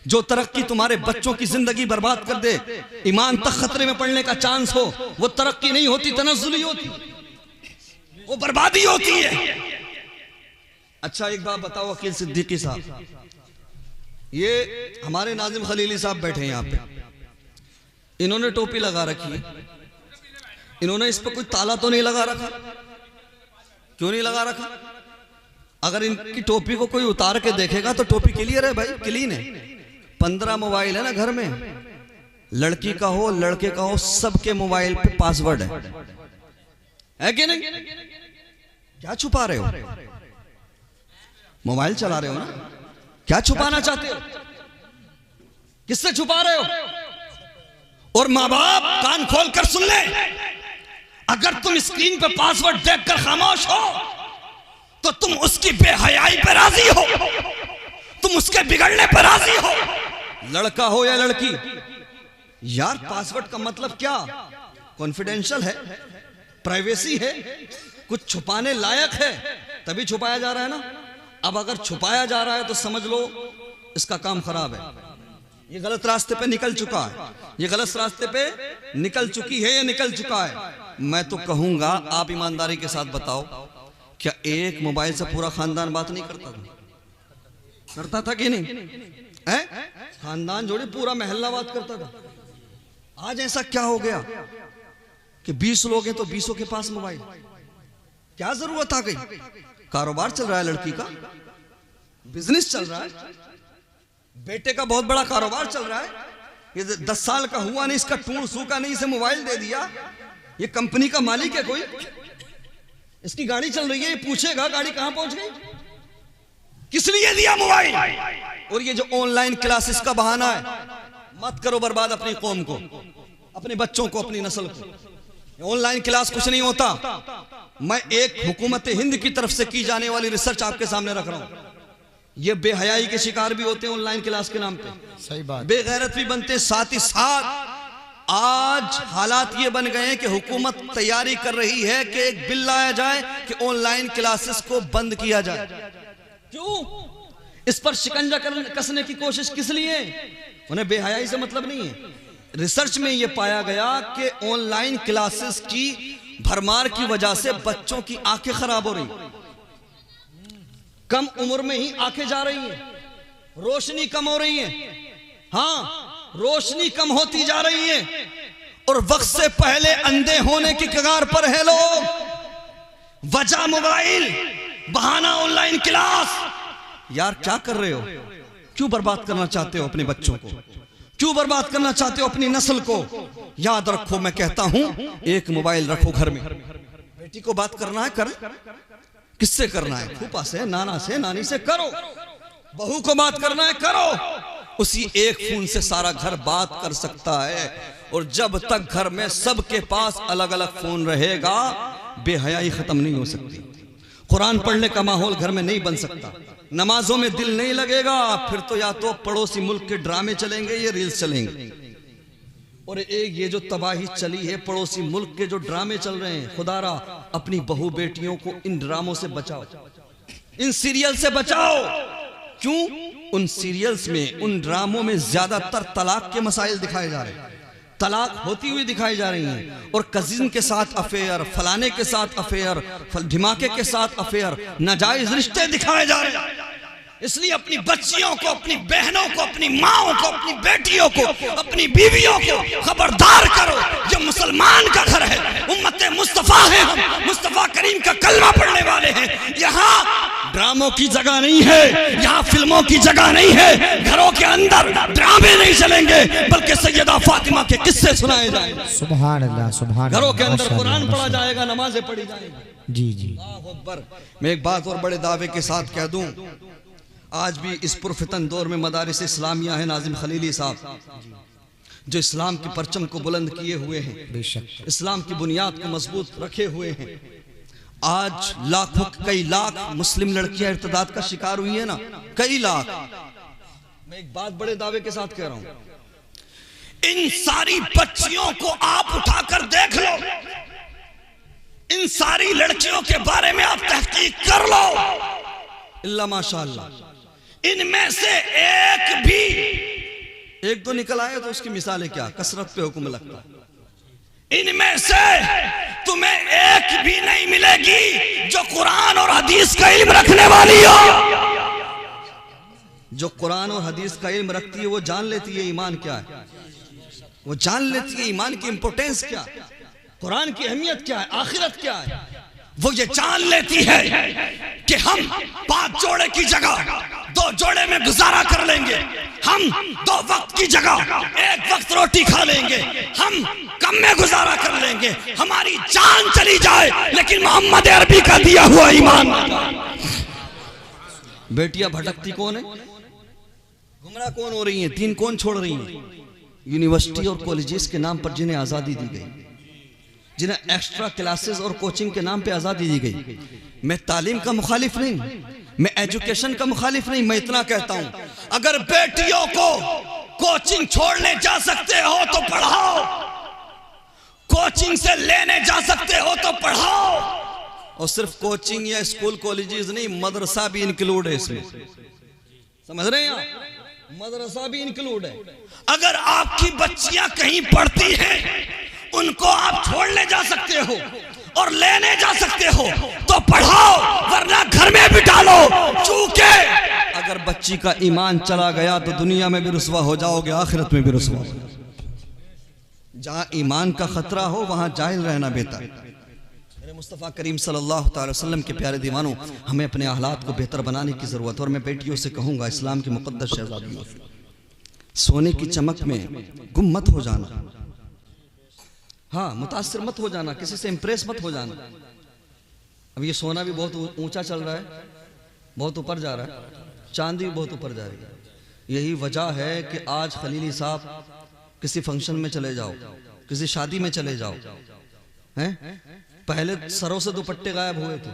जो तरक्की तुम्हारे बच्चों की जिंदगी बर्बाद कर दे, ईमान तक खतरे में पड़ने का चांस हो, वो तरक्की नहीं होती, तनज़्ज़ुली होती, वो बर्बादी होती है। अच्छा एक बात बताओ वकील सिद्दीकी साहब, ये हमारे नाजिम खलीली साहब बैठे हैं यहाँ पे, इन्होंने टोपी लगा रखी है, इन्होंने इस पर कोई ताला तो नहीं लगा रखा? क्यों नहीं लगा रखा? अगर इनकी टोपी को कोई उतार के देखेगा तो टोपी क्लियर है भाई, क्लीन है। 15 मोबाइल है ना घर में, लड़की का हो लड़के का हो, सबके मोबाइल पे पासवर्ड है कि नहीं? क्या छुपा रहे हो? मोबाइल चला रहे हो ना, क्या छुपाना चाहते हो? किससे छुपा रहे हो? और माँ बाप कान खोल कर सुन ले, अगर तुम स्क्रीन पे पासवर्ड देखकर खामोश हो तो तुम उसकी बेहयाई पर राजी हो, तुम उसके बिगड़ने पर राजी हो, लड़का हो या लड़की। यार पासवर्ड का मतलब क्या? कॉन्फिडेंशियल है, प्राइवेसी है, कुछ छुपाने लायक है, तभी छुपाया जा रहा है ना। अब अगर छुपाया जा रहा है तो समझ लो इसका काम खराब है, ये गलत रास्ते पे निकल चुका है, ये गलत रास्ते पे निकल चुकी है या निकल चुका है। मैं तो कहूंगा आप ईमानदारी के साथ बताओ, क्या एक मोबाइल से पूरा खानदान बात नहीं करता था? करता था कि नहीं? खानदान जोड़े पूरा महल्ला बात करता था। आज ऐसा क्या हो गया कि 20 लोग हैं तो 20 के पास मोबाइल? क्या जरूरत आ गई? कारोबार चल रहा है, लड़की का बिजनेस चल रहा है, बेटे का बहुत बड़ा कारोबार चल रहा है, ये 10 साल का हुआ नहीं, इसका टूण सूखा नहीं, इसे मोबाइल दे दिया, ये कंपनी का मालिक है कोई, इसकी गाड़ी चल रही है, ये पूछेगा गाड़ी कहां पहुंच गई, किस लिए दिया मोबाइल। और ये जो ऑनलाइन क्लासेस का बहाना है, मत करो बर्बाद अपनी कौम को, अपने बच्चों को, अपनी नस्ल को। ऑनलाइन क्लास कुछ नहीं होता। मैं एक हुकूमत हिंद की तरफ से की जाने वाली रिसर्च आपके सामने रख रहा हूं। ये बेहयाई के शिकार भी होते हैं ऑनलाइन क्लास के नाम पे, सही बात, बेगैरत भी बनते हैं, साथ ही साथ आज हालात ये बन गए हैं कि हुकूमत तैयारी कर रही है कि एक बिल लाया जाए कि ऑनलाइन क्लासेस को बंद किया जाए। क्यों? इस पर शिकंजा कसने की कोशिश किस लिए? उन्हें बेहयाई से मतलब नहीं है, रिसर्च में यह पाया गया कि ऑनलाइन क्लासेस की भरमार की वजह से बच्चों की आंखें खराब हो रही, कम उम्र में ही आंखें जा रही हैं, रोशनी कम हो रही है। हाँ, रोशनी कम होती जा रही है और वक्त से पहले अंधे होने की कगार पर है लोग। वजह मोबाइल, बहाना ऑनलाइन क्लास। यार क्या कर रहे हो? क्यों बर्बाद करना चाहते हो अपने बच्चों को? क्यों बर्बाद करना चाहते हो अपनी नस्ल को? याद रखो, मैं कहता हूं, एक मोबाइल रखो घर में। बेटी को बात करना है कर, किससे करना है? फूफा से, नाना से, नानी से करो। बहू को बात करना है करो। उसी एक फोन से सारा घर बात कर सकता है। और जब तक घर में सबके पास अलग अलग फोन रहेगा, बेहयाई खत्म नहीं हो सकती। कुरान पढ़ने का माहौल घर में नहीं बन सकता, नमाजों में दिल नहीं लगेगा। फिर तो या तो पड़ोसी मुल्क के ड्रामे चलेंगे, ये रील्स चलेंगे। और एक ये जो तबाही चली है, पड़ोसी मुल्क के जो ड्रामे चल रहे हैं, खुदारा अपनी बहू बेटियों को इन ड्रामों से बचाओ, इन सीरियल से बचाओ। क्यों? उन सीरियल्स में, उन ड्रामों में ज्यादातर तलाक के मसाइल दिखाए जा रहे हैं, तलाक होती हुई दिखाई जा रही हैं। और कजिन के साथ अफेयर, फलाने के साथ अफेयर, ढिमाके के साथ अफेयर, नाजायज रिश्ते दिखाए जा रहे हैं। इसलिए अपनी बच्चियों को, अपनी बहनों को, अपनी माओं को, अपनी बेटियों को, अपनी बीवियों को खबरदार करो। ये मुसलमान का घर है, उम्मत मुस्तफा है, हम मुस्तफा करीम का कलमा पढ़ने वाले हैं। यहाँ ड्रामों की जगह नहीं है, यहाँ फिल्मों की जगह नहीं है। घरों के अंदर ड्रामे नहीं चलेंगे, बल्कि सैयदा फातिमा के किस्से सुनाए जाएंगे। सुभान अल्लाह, सुभान। घरों के अंदर कुरान पढ़ा जाएगा, नमाजें पढ़ी जाएंगी। जी जी। मैं एक बात और बड़े दावे के साथ कह दूं, आज भी इस पुरफितन दौर में मदारिस इस्लामिया है, नाजिम खलीली साहब जो इस्लाम के परचम को बुलंद किए हुए हैं, बेशक इस्लाम की बुनियाद को मजबूत रखे हुए हैं। आज लाखों, कई लाख मुस्लिम लड़कियां इर्तिदाद का शिकार हुई है ना, कई लाख। मैं एक बात बड़े दावे के साथ कह रहा हूं, इन सारी बच्चियों को आप उठाकर देख लो, इन सारी लड़कियों के बारे में आप तहकीक कर लो। इल्ला माशाअल्लाह, इनमें से एक भी, एक दो निकल आए तो उसकी मिसालें क्या, कसरत पे हुक्म लगता। इनमें से तुम्हें एक भी नहीं मिलेगी जो कुरान और हदीस का इल्म रखने वाली हो। जो कुरान और हदीस का इल्म रखती है वो जान लेती है ईमान क्या है, वो जान लेती है ईमान की इंपोर्टेंस क्या, कुरान की अहमियत क्या है, आखिरत क्या है। वो ये जान लेती है कि हम 5 जोड़े की जगह 2 जोड़े में गुजारा कर लेंगे, हम 2 वक्त की जगह 1 वक्त रोटी खा लेंगे, हम कम में गुजारा कर लेंगे, हमारी जान चली जाए लेकिन मोहम्मद अरबी का दिया हुआ ईमान। बेटियां भटकती कौन है, गुमराह कौन हो रही हैं, दीन कौन छोड़ रही हैं? यूनिवर्सिटी और कॉलेजेस के नाम पर जिन्हें आजादी दी गई, जिन्हें एक्स्ट्रा क्लासेस और कोचिंग के नाम पे आजादी दी गई। मैं तालीम का मुखालिफ नहीं, मैं एजुकेशन का मुखालिफ नहीं, मैं इतना कहता हूं, अगर बेटियों को कोचिंग छोड़ने जा सकते हो तो पढ़ाओ, कोचिंग से लेने जा सकते हो तो पढ़ाओ। और सिर्फ कोचिंग या स्कूल कॉलेजेस नहीं, मदरसा भी इंक्लूड है इसमें, समझ रहे हैं आप, मदरसा भी इंक्लूड है। अगर आपकी बच्चियां कहीं पढ़ती हैं, उनको आप छोड़ने जा सकते हो और लेने जा सकते हो तो पढ़ाओ, वरना घर में बिठा लो। चूंकि अगर बच्ची का ईमान चला गया तो दुनिया में भी रुसवा हो जाओगे, आखिरत में भी रुसवा। जहां ईमान का खतरा हो वहां जाहिल रहना बेहतर। मेरे मुस्तफ़ा करीम सल्लल्लाहु अलैहि वसल्लम के प्यारे दीवानों, हमें अपने हालात को बेहतर बनाने की जरूरत। और मैं बेटियों से कहूंगा, इस्लाम की मुकद्दस शहजादियों, सोने की चमक में गुम मत हो जाना, हाँ मुतासिर मत हो जाना, किसी से इंप्रेस मत हो जाना। अब ये सोना भी बहुत ऊंचा चल रहा है, बहुत ऊपर जा रहा है, चांदी भी बहुत ऊपर जा रही है। यही वजह है कि आज खलीली साहब किसी फंक्शन में चले जाओ, किसी शादी में चले जाओ, हैं? पहले सरों से दुपट्टे गायब हुए थे,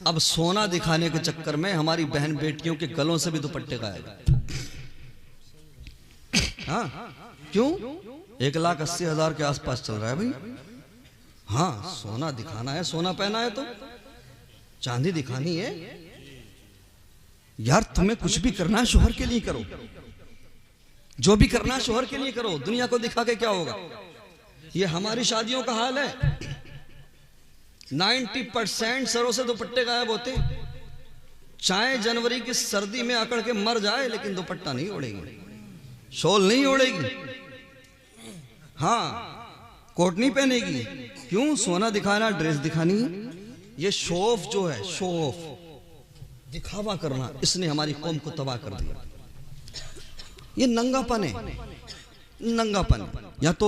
अब सोना दिखाने के चक्कर में हमारी बहन बेटियों के गलों से भी दुपट्टे गायब। हाँ क्यों? 1,80,000 के आसपास चल रहा है भाई। हाँ सोना दिखाना है, सोना पहना है तो चांदी दिखानी है। यार तुम्हें कुछ भी करना है शोहर के लिए करो, जो भी करना शोहर के लिए करो, दुनिया को दिखा के क्या होगा। ये हमारी शादियों का हाल है। 90% सरों से दुपट्टे गायब होते। चाहे जनवरी की सर्दी में अकड़ के मर जाए लेकिन दुपट्टा नहीं ओढ़ेगी, शॉल नहीं ओढ़ेगी, हाँ कोट नहीं पहनेगी। क्यों? सोना दिखाना, ड्रेस दिखानी। ये शो ऑफ जो है, शो ऑफ, दिखावा करना, इसने हमारी कौम को तबाह कर दिया। ये नंगापन है, नंगापन। या तो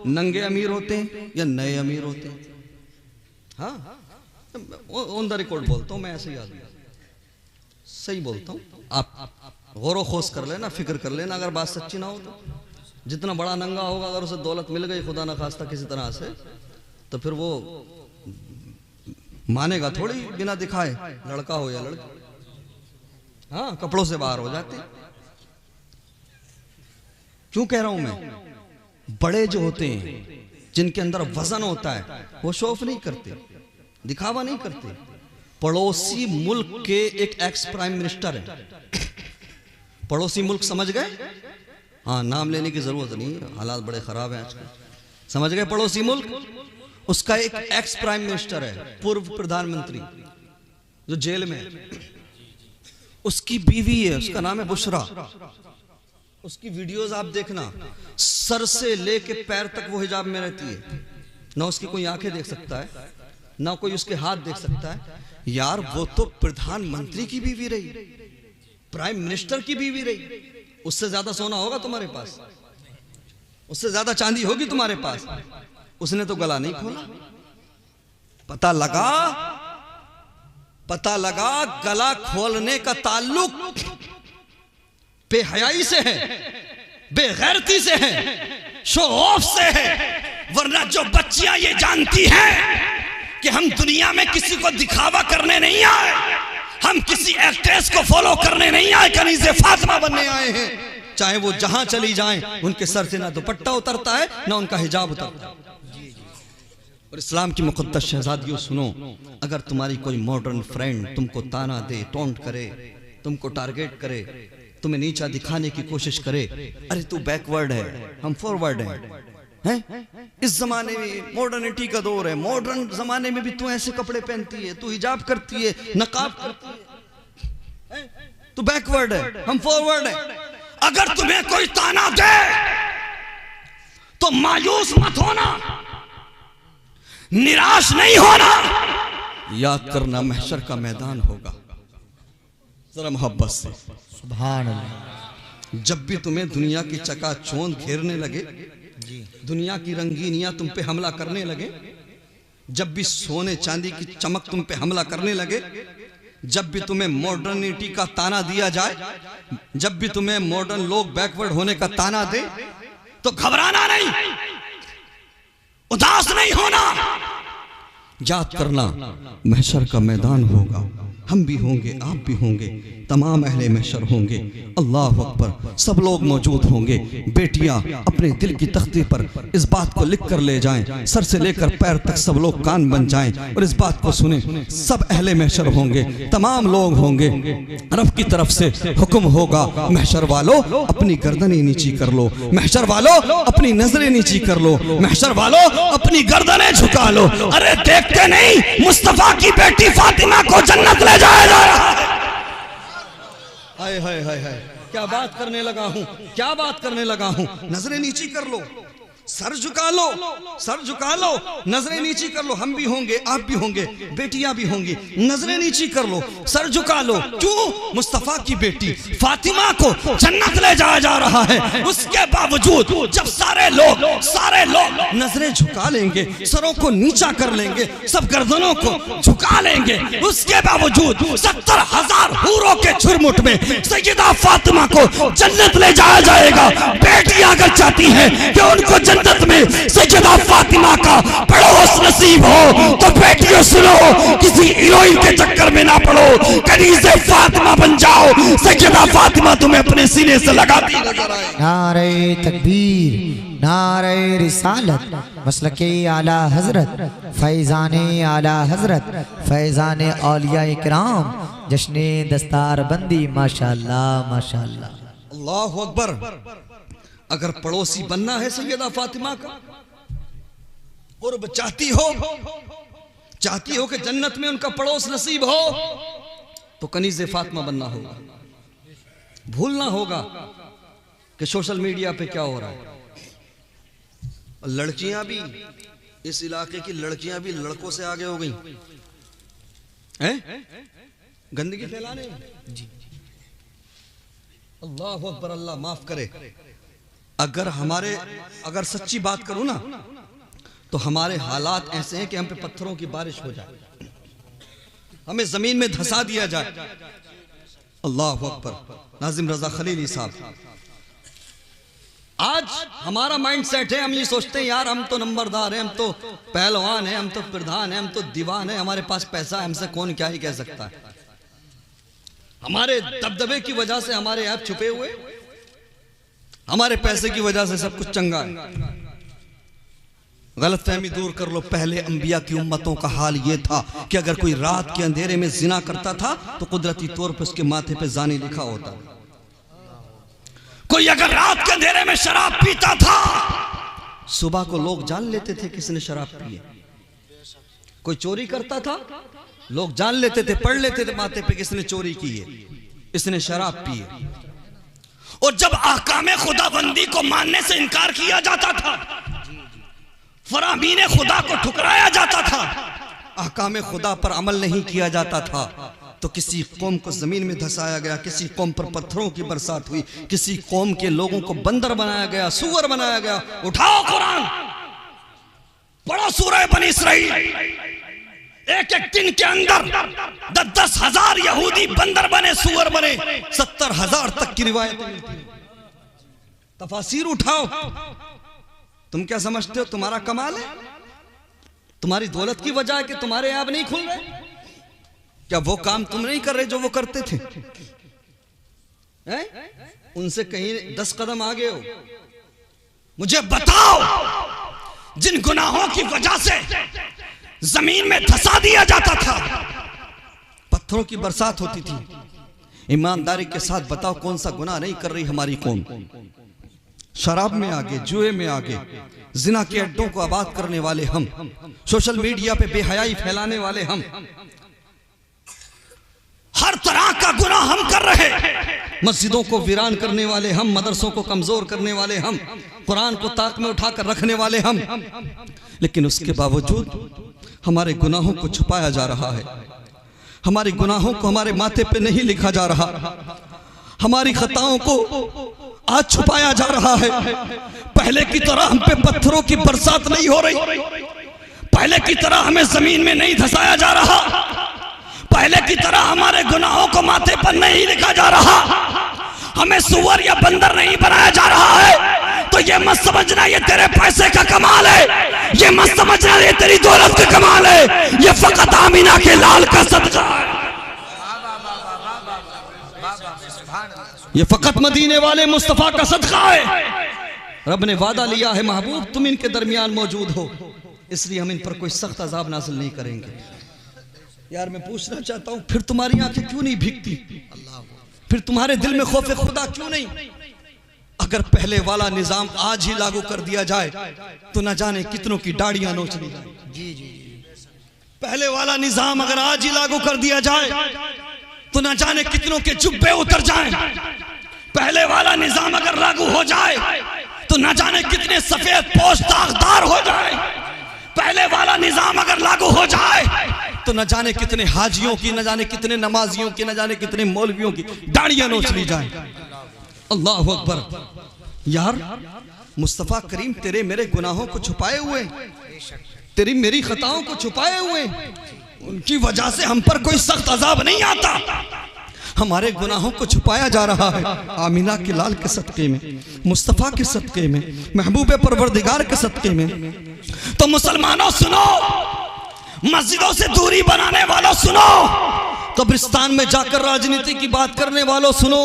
नंगे अमीर होते हैं या नए अमीर होते हैं। हाँ, ऑन द रिकॉर्ड बोलता हूं मैं, ऐसे याद सही बोलता हूं। आप गौर खोज कर लेना, फिक्र कर लेना, अगर बात सच्ची ना हो तो। जितना बड़ा नंगा होगा, अगर उसे दौलत मिल गई खुदा ना खास्ता किसी तरह से, तो फिर वो मानेगा थोड़ी बिना दिखाए, लड़का हो या लड़की। हाँ, कपड़ों से बाहर हो जाते। क्यों कह रहा हूं मैं? बड़े जो होते हैं, जिनके अंदर वजन होता है, वो शो ऑफ नहीं करते, दिखावा नहीं करते। पड़ोसी मुल्क के एक एक्स प्राइम मिनिस्टर है, पड़ोसी मुल्क समझ गए? हाँ, नाम लेने की जरूरत नहीं, हालात बड़े खराब हैं आजकल। समझ गए? पड़ोसी मुल्क, उसका एक एक्स प्राइम मिनिस्टर है, पूर्व प्रधानमंत्री, जो जेल में है। उसकी बीवी है, उसका नाम है बुशरा। उसकी वीडियोस आप देखना, सर से लेके पैर तक वो हिजाब में रहती है। ना उसकी कोई आंखें देख सकता है, ना कोई उसके हाथ देख सकता है। यार, वो तो प्रधानमंत्री की बीवी रही, प्राइम मिनिस्टर की बीवी रही। उससे ज्यादा सोना होगा तुम्हारे पास, उससे ज्यादा चांदी होगी तुम्हारे पास। उसने तो गला नहीं खोला। पता लगा गला खोलने का ताल्लुक बेहयाई से है, बेगैरती से है, शो ऑफ से है। वरना जो बच्चियां ये जानती हैं कि हम दुनिया में किसी को दिखावा करने नहीं आए, हम किसी एक्ट्रेस को फॉलो करने नहीं आए, कनीज़े फातिमा बनने आए हैं। चाहे वो जहां चली जाएं, उनके सर से ना दुपट्टा उतरता है ना उनका हिजाब उतरता है। और इस्लाम की मुक़द्दस शहजादियों, सुनो, अगर तुम्हारी कोई मॉडर्न फ्रेंड तुमको ताना दे, टोंट करे, तुमको टारगेट करे, तुम्हें नीचा दिखाने की कोशिश करे, अरे तू बैकवर्ड है, हम फॉरवर्ड हैं। इस जमाने में मॉडर्निटी का दौर है, मॉडर्न जमाने में भी तू ऐसे कपड़े पहनती है, तू हिजाब करती है, नकाब करती है, तू बैकवर्ड है, हम फॉरवर्ड है। अगर तुम्हें कोई ताना दे तो मायूस मत होना, निराश नहीं होना। याद करना, महशर का मैदान होगा। जरा मोहब्बत से सुभान अल्लाह। जब भी तुम्हें दुनिया की चकाचौंध घेरने लगे, दुनिया की रंगीनियां तुम पे हमला करने लगे, जब भी सोने चांदी की चमक तुम पे हमला करने लगे, जब भी तुम्हें मॉडर्निटी का ताना दिया जाए, जब भी तुम्हें मॉडर्न लोग बैकवर्ड होने का ताना दे, तो घबराना नहीं, उदास नहीं होना। याद करना, महशर का मैदान होगा, हम भी होंगे, आप भी होंगे, तमाम अहले महशर होंगे। अल्लाह अकबर, सब लोग मौजूद होंगे। बेटियां अपने दिल की तख्ती पर इस बात को लिख कर ले जाएं, सर से लेकर पैर तक सब लोग कान बन जाएं और इस बात को सुने। सब अहले महशर होंगे, तमाम लोग होंगे। रब की तरफ से हुक्म होगा, महशर वालों अपनी गर्दनें नीची कर लो, महशर वालों अपनी नजरें नीची कर लो, महशर वालों अपनी गर्दनें झुका लो। अरे देखते नहीं, मुस्तफा की बेटी फातिमा को जन्नत ले जाया जा रहा है। हाय हाय हाय हाय, क्या बात करने लगा हूं, क्या बात करने लगा हूं। नजरें नीची कर लो, सर झुका लो, सर झुका लो, नजरें नीची कर लो। हम भी होंगे, आप भी होंगे, बेटियां भी होंगी, नजरें नीची कर लो, सर झुका लो। क्यों? मुस्तफा की बेटी फातिमा को जन्नत ले जाया जा रहा है। उसके बावजूद जब सारे लोग नजरें झुका लेंगे, सरों को नीचा कर लेंगे, सब गर्दनों को झुका लेंगे, उसके बावजूद 70,000 हूरों के झुरमुट में सैयदा फातिमा को जन्नत ले जाया जाएगा। बेटियां अगर चाहती हैं कि उनको जन्नत में सैयदा फातिमा का पड़ोस नसीब हो, तो बेटियों सुनो, किसी हीरोइन के चक्कर में ना पड़ो, कनीज़े फातिमा बन जाओ। सैयदा फातिमा तुम्हें अपने सीने से लगाती नजर आए। नारे तकबीर, नारे रिसालत, मसलके आला हजरत, फैजाने आला हजरत, फैजाने औलिया इकराम, जश्ने दस्तार बंदी, माशाअल्लाह माशाअल्लाह। अल्लाहु अकबर। अगर पड़ोसी बनना है सैयदा फातिमा का और चाहती हो कि जन्नत में उनका पड़ोस नसीब हो, तो कनीज़े फातिमा बनना होगा। भूलना होगा कि सोशल मीडिया पे क्या हो रहा है। लड़कियां भी, इस इलाके की लड़कियां भी लड़कों से आगे हो गई हैं गंदगी फैलाने में। अल्लाह अकबर, अल्लाह माफ करे। अगर सच्ची बात करूं ना, तो हमारे हालात ऐसे हैं कि हम पे पत्थरों की बारिश हो जाए, हमें जमीन में धंसा दिया जाए। अल्लाह अकबर। नाजिम रजा खलीली साहब, आज हमारा माइंड सेट है, हम ये सोचते हैं यार हम तो नंबरदार हैं, हम तो पहलवान हैं, हम तो प्रधान हैं, हम तो दीवान हैं, हमारे पास पैसा है, हमसे कौन क्या ही कह सकता है। हमारे दबदबे की वजह से हमारे ऐप छुपे हुए, हमारे पैसे की वजह से सब कुछ चंगा है। गलतफहमी दूर कर लो। पहले अंबिया की उम्मतों का हाल ये था कि अगर कोई रात के अंधेरे में जिना करता था तो कुदरती तौर पर उसके माथे पे जानी लिखा होता। कोई अगर रात के अंधेरे में शराब पीता था, सुबह को लोग जान लेते थे किसने शराब पी है। कोई चोरी करता था, लोग जान लेते थे, पढ़ लेते थे माथे पे किसने चोरी की है, इसने शराब पी है। और जब ahकाम खुदाबंदी को मानने से इनकार किया जाता था, फरामीन खुदा को ठुकराया जाता था, ahकाम खुदा पर अमल नहीं किया जाता था, तो किसी कौम को जमीन में धंसाया गया, किसी कौम पर पत्थरों की बरसात हुई, किसी कौम के लोगों को बंदर बनाया गया, सुअर बनाया गया। उठाओ कुरान, पढ़ो सूरह बनी इसराइल। एक एक दिन के अंदर 10 हजार यहूदी बंदर बने, सुअर बने। 70,000 तक की रिवायत। तफासीर उठाओ। तुम क्या समझते हो तुम्हारा कमाल है? तुम्हारी दौलत की वजह है कि तुम्हारे ऐप नहीं खुल रहे? क्या वो काम तुम नहीं कर रहे जो वो करते थे? उनसे कहीं 10 कदम आगे हो। मुझे बताओ, जिन गुनाहों की वजह से जमीन में धंसा दिया जाता था, पत्थरों की बरसात होती थी, ईमानदारी के साथ बताओ कौन सा गुनाह नहीं कर रही हमारी कौम? शराब में आगे, जुए में आगे, जिना के अड्डों को आबाद करने वाले हम, सोशल मीडिया पे बेहयाई फैलाने वाले हम, हर तरह का गुनाह हम कर रहे। मस्जिदों को वीरान करने वाले हम, मदरसों को कमजोर करने वाले हम, कुरान को ताक में उठाकर रखने वाले हम। लेकिन उसके बावजूद हमारे गुनाहों को छुपाया जा रहा है, हमारे गुनाहों को हमारे माथे पे नहीं लिखा जा रहा, हमारी खताओं को आज छुपाया जा रहा है। पहले की तरह हम पे पत्थरों की बरसात नहीं हो रही, पहले की तरह हमें जमीन में नहीं धंसाया जा रहा, पहले की तरह हमारे गुनाहों को माथे पर नहीं लिखा जा रहा, हमें सुअर या बंदर नहीं बनाया जा रहा है। तो ये मत समझना ये तेरे पैसे का कमाल है, ये मत समझना ये तेरी दौलत का कमाल है, ये फकत आमीना के लाल का सदका है, ये फकत मदीने वाले मुस्तफा का सदका है। रब ने वादा लिया है महबूब तुम इनके दरमियान मौजूद हो, इसलिए हम इन पर कोई सख्त अजाब नाज़िल नहीं करेंगे। यार मैं पूछना चाहता हूं, फिर तुम्हारी आंखें क्यों नहीं भीगती? फिर तुम्हारे दिल में खौफ खुदा क्यों नहीं? अगर पहले वाला निजाम आज ही लागू कर दिया जाए तो न जाने कितनों की दाढ़ियां नोच ली जाए। पहले वाला निजाम अगर आज ही लागू कर दिया जाए तो न जाने कितनों के जुब्बे उतर जाएं। पहले वाला निजाम अगर लागू हो जाए तो न जाने कितने सफेद पोश दागदार हो जाए। पहले वाला निजाम अगर लागू हो जाए तो न जाने कितने हाजियों की, न जाने कितने नमाजियों की, न जाने कितने मौलवियों की दाढ़ियां नोच ली जाए। अल्लाह अकबर। यार मुस्तफा करीम तेरे मेरे गुनाहों को छुपाए हुए, तेरी मेरी खताओं को छुपाए हुए, उनकी वजह से हम पर कोई सख्त अजाब नहीं आता, हमारे गुनाहों को छुपाया जा रहा है। आमीना के लाल के सदके में, मुस्तफा के सदके में, महबूब परवरदिगार के सदके में। तो मुसलमानों सुनो, मस्जिदों से दूरी बनाने वालों सुनो, कब्रिस्तान में जाकर राजनीति की बात करने वालों सुनो,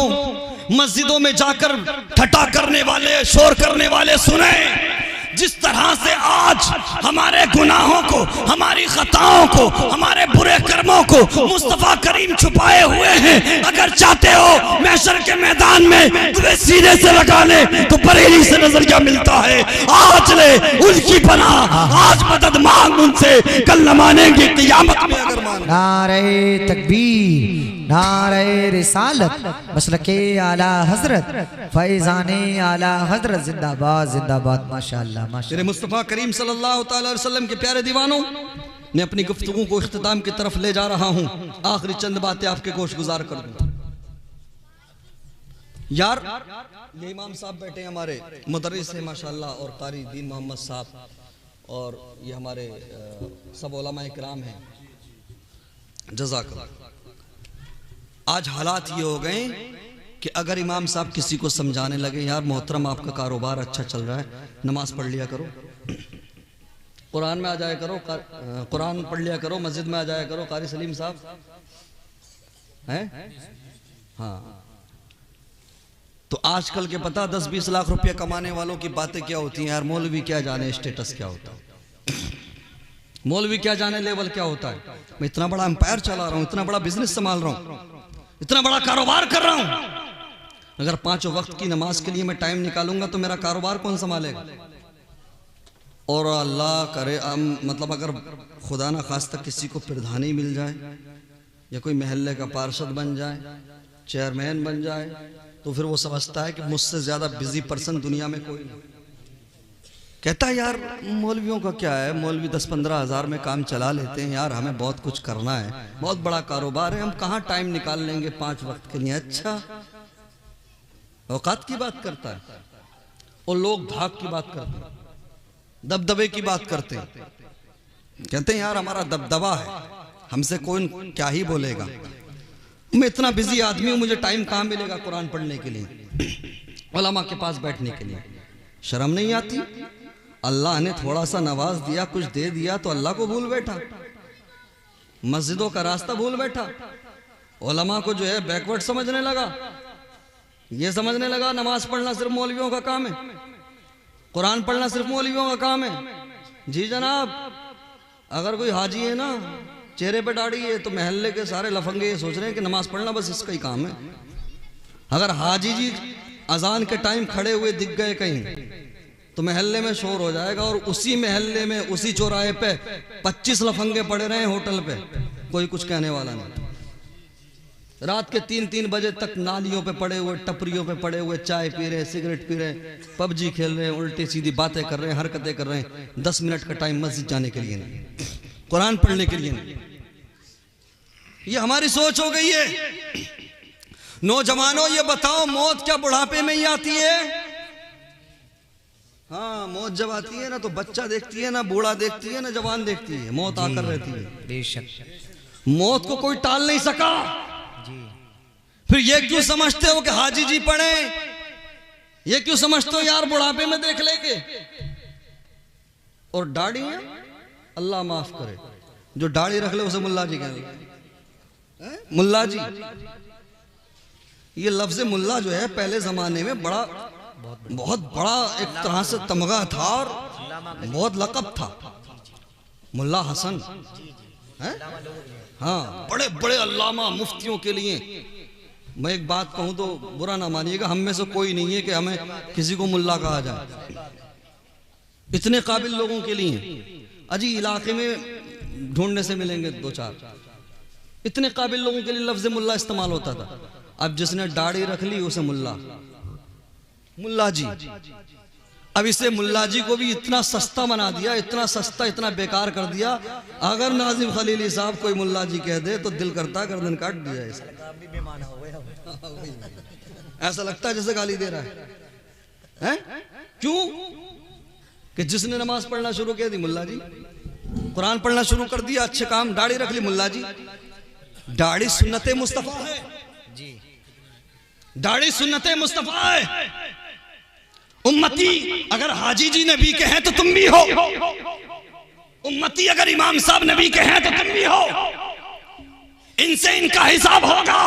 मस्जिदों में जाकर ठट्टा करने वाले, शोर करने वाले सुने, जिस तरह से आज हमारे गुनाहों को, हमारी खताओं को, हमारे बुरे कर्मों को मुस्तफा करीम छुपाए हुए हैं, अगर चाहते हो महशर के मैदान में तुम्हें सीने से लगा ले तो बरेली से नजरिया मिलता है। आज ले उनकी पनाह, आज मदद मांग उनसे, कल न मानेंगे क़यामत में अगर मान। नारे तकबीर, नारे रिसालत, मसलके आला हजरत, फैजाने आला हजरत, जिंदाबाद जिंदाबाद, माशाअल्लाह माशाअल्लाह। तेरे मुस्तफ़ा करीम सल्लल्लाहु अलैहि वसल्लम के प्यारे दीवानों, मैं अपनी गुफ्तगू को इख्तिताम की तरफ ले जा रहा हूँ। आखिरी चंद बातें आपके गोश गुजार कर दूं। यार ये इमाम साहब बैठे हैं हमारे, मुदर्रिस है माशाअल्लाह, और कारी दीन मोहम्मद साहब, और ये हमारे सब उलमा इकराम हैं, जज़ाकल्लाह। आज हालात ये हो गए कि अगर इमाम साहब किसी को समझाने लगे, यार मोहतरम आपका कारोबार अच्छा चल रहा है, नमाज पढ़ लिया करो, कुरान में आ जाया करो, कुरान पढ़ लिया करो, मस्जिद में आ जाया करो, कारी सलीम साहब हैं, हाँ। तो आजकल के पता 10-20 लाख रुपया कमाने वालों की बातें क्या होती हैं यार। मौलवी क्या जाने स्टेटस क्या होता है, मौलवी क्या जाने लेवल क्या होता है। मैं इतना बड़ा एम्पायर चला रहा हूँ, इतना बड़ा बिजनेस संभाल रहा हूँ, इतना बड़ा कारोबार कर रहा हूँ। अगर 5 वक्त की नमाज के लिए मैं टाइम निकालूंगा तो मेरा कारोबार कौन संभालेगा। और अल्लाह करे मतलब अगर खुदा ना खास्ता किसी को प्रधानी मिल जाए, या कोई महल्ले का पार्षद बन जाए, चेयरमैन बन जाए, तो फिर वो समझता है कि मुझसे ज्यादा बिजी पर्सन दुनिया में कोई नहीं। कहता है यार मौलवियों का क्या है, मौलवी 10-15 हज़ार में काम चला लेते हैं यार, हमें बहुत कुछ करना है, बहुत बड़ा कारोबार है, हम कहाँ टाइम निकाल लेंगे 5 वक्त के लिए। अच्छा, औकात की बात करता है, और लोग धाक की बात करते हैं, दबदबे की बात करते हैं। कहते हैं यार हमारा दबदबा है, हमसे कोई क्या ही बोलेगा, मैं इतना बिजी आदमी हूं, मुझे टाइम कहाँ मिलेगा कुरान पढ़ने के लिए, उलमा के पास बैठने के लिए। शर्म नहीं आती। अल्लाह ने थोड़ा सा नवाज दिया, कुछ दे दिया, तो अल्लाह को भूल बैठा, मस्जिदों का रास्ता भूल बैठा, उलमा को जो है बैकवर्ड समझने लगा, ये समझने लगा नमाज पढ़ना सिर्फ मौलवियों का काम है, कुरान पढ़ना सिर्फ मौलवियों का काम है। जी जनाब, अगर कोई हाजी है ना, चेहरे पे दाढ़ी है, तो महल्ले के सारे लफंगे ये सोच रहे हैं कि नमाज पढ़ना बस इसका ही काम है। अगर हाजी जी अजान के टाइम खड़े हुए दिख गए कहीं, तो महल्ले में शोर हो जाएगा, और उसी महल्ले में उसी चौराहे पे 25 लफंगे पड़े रहे होटल पे, कोई कुछ कहने वाला नहीं। रात के 3-3 बजे तक नालियों पे पड़े हुए, टपरियों पे पड़े हुए, चाय पी रहे, सिगरेट पी रहे, पबजी खेल रहे, उल्टी सीधी बातें कर रहे हैं, हरकतें कर रहे हैं। 10 मिनट का टाइम मस्जिद जाने के लिए नहीं, कुरान पढ़ने के लिए नहीं। ये हमारी सोच हो गई है। नौजवानों ये बताओ, मौत क्या बुढ़ापे में ही आती है? हाँ, मौत जब आती है ना तो बच्चा देखती है ना, बूढ़ा देखती है ना, जवान देखती है, मौत आकर रहती है। बेशक मौत को कोई टाल नहीं सका। फिर ये क्यों समझते हो कि हाजी जी पढ़े, ये क्यों समझते हो यार बुढ़ापे में देख लेंगे। और दाढ़ी है, अल्लाह माफ करे, जो दाढ़ी रख ले उसे मुल्ला जी कहेंगे। मुल्ला जी, ये लफ्ज मुल्ला जो है पहले जमाने में बहुत बड़ा एक तरह से तमगा था, और बहुत लक़ब था। मुल्ला हसन है, हाँ, बड़े बड़े अल्लामा मुफ्तियों के लिए। मैं एक बात कहूं तो बुरा ना मानिएगा, हम में से कोई नहीं है कि हमें किसी को मुल्ला कहा जाए। इतने काबिल लोगों के लिए अजी इलाके में ढूंढने से मिलेंगे 2-4, इतने काबिल लोगों के लिए लफ्ज मुल्ला इस्तेमाल होता था। अब जिसने दाढ़ी रख ली उसे मुल्ला, मुल्ला जी। अब इसे मुल्ला जी को भी इतना सस्ता बना दिया, इतना सस्ता, इतना बेकार कर दिया। अगर नाजिम खलीली साहब कोई मुल्ला जी कह दे तो दिल करता गर्दन काट दिया इसे। ऐसा लगता है जैसे गाली दे रहा है? क्यों? कि जिसने नमाज पढ़ना शुरू कर दी मुल्ला जी, कुरान पढ़ना शुरू कर दिया, अच्छे काम, दाढ़ी रख ली मुल्ला जी। दाढ़ी सुन्नते मुस्तफा है जी, दाढ़ी सुन्नते मुस्तफा है। उम्मती अगर हाजी जी नबी के हैं तो तुम भी हो, उम्मती अगर इमाम साहब नबी के हैं तो तुम भी हो। इनसे इनका हिसाब होगा,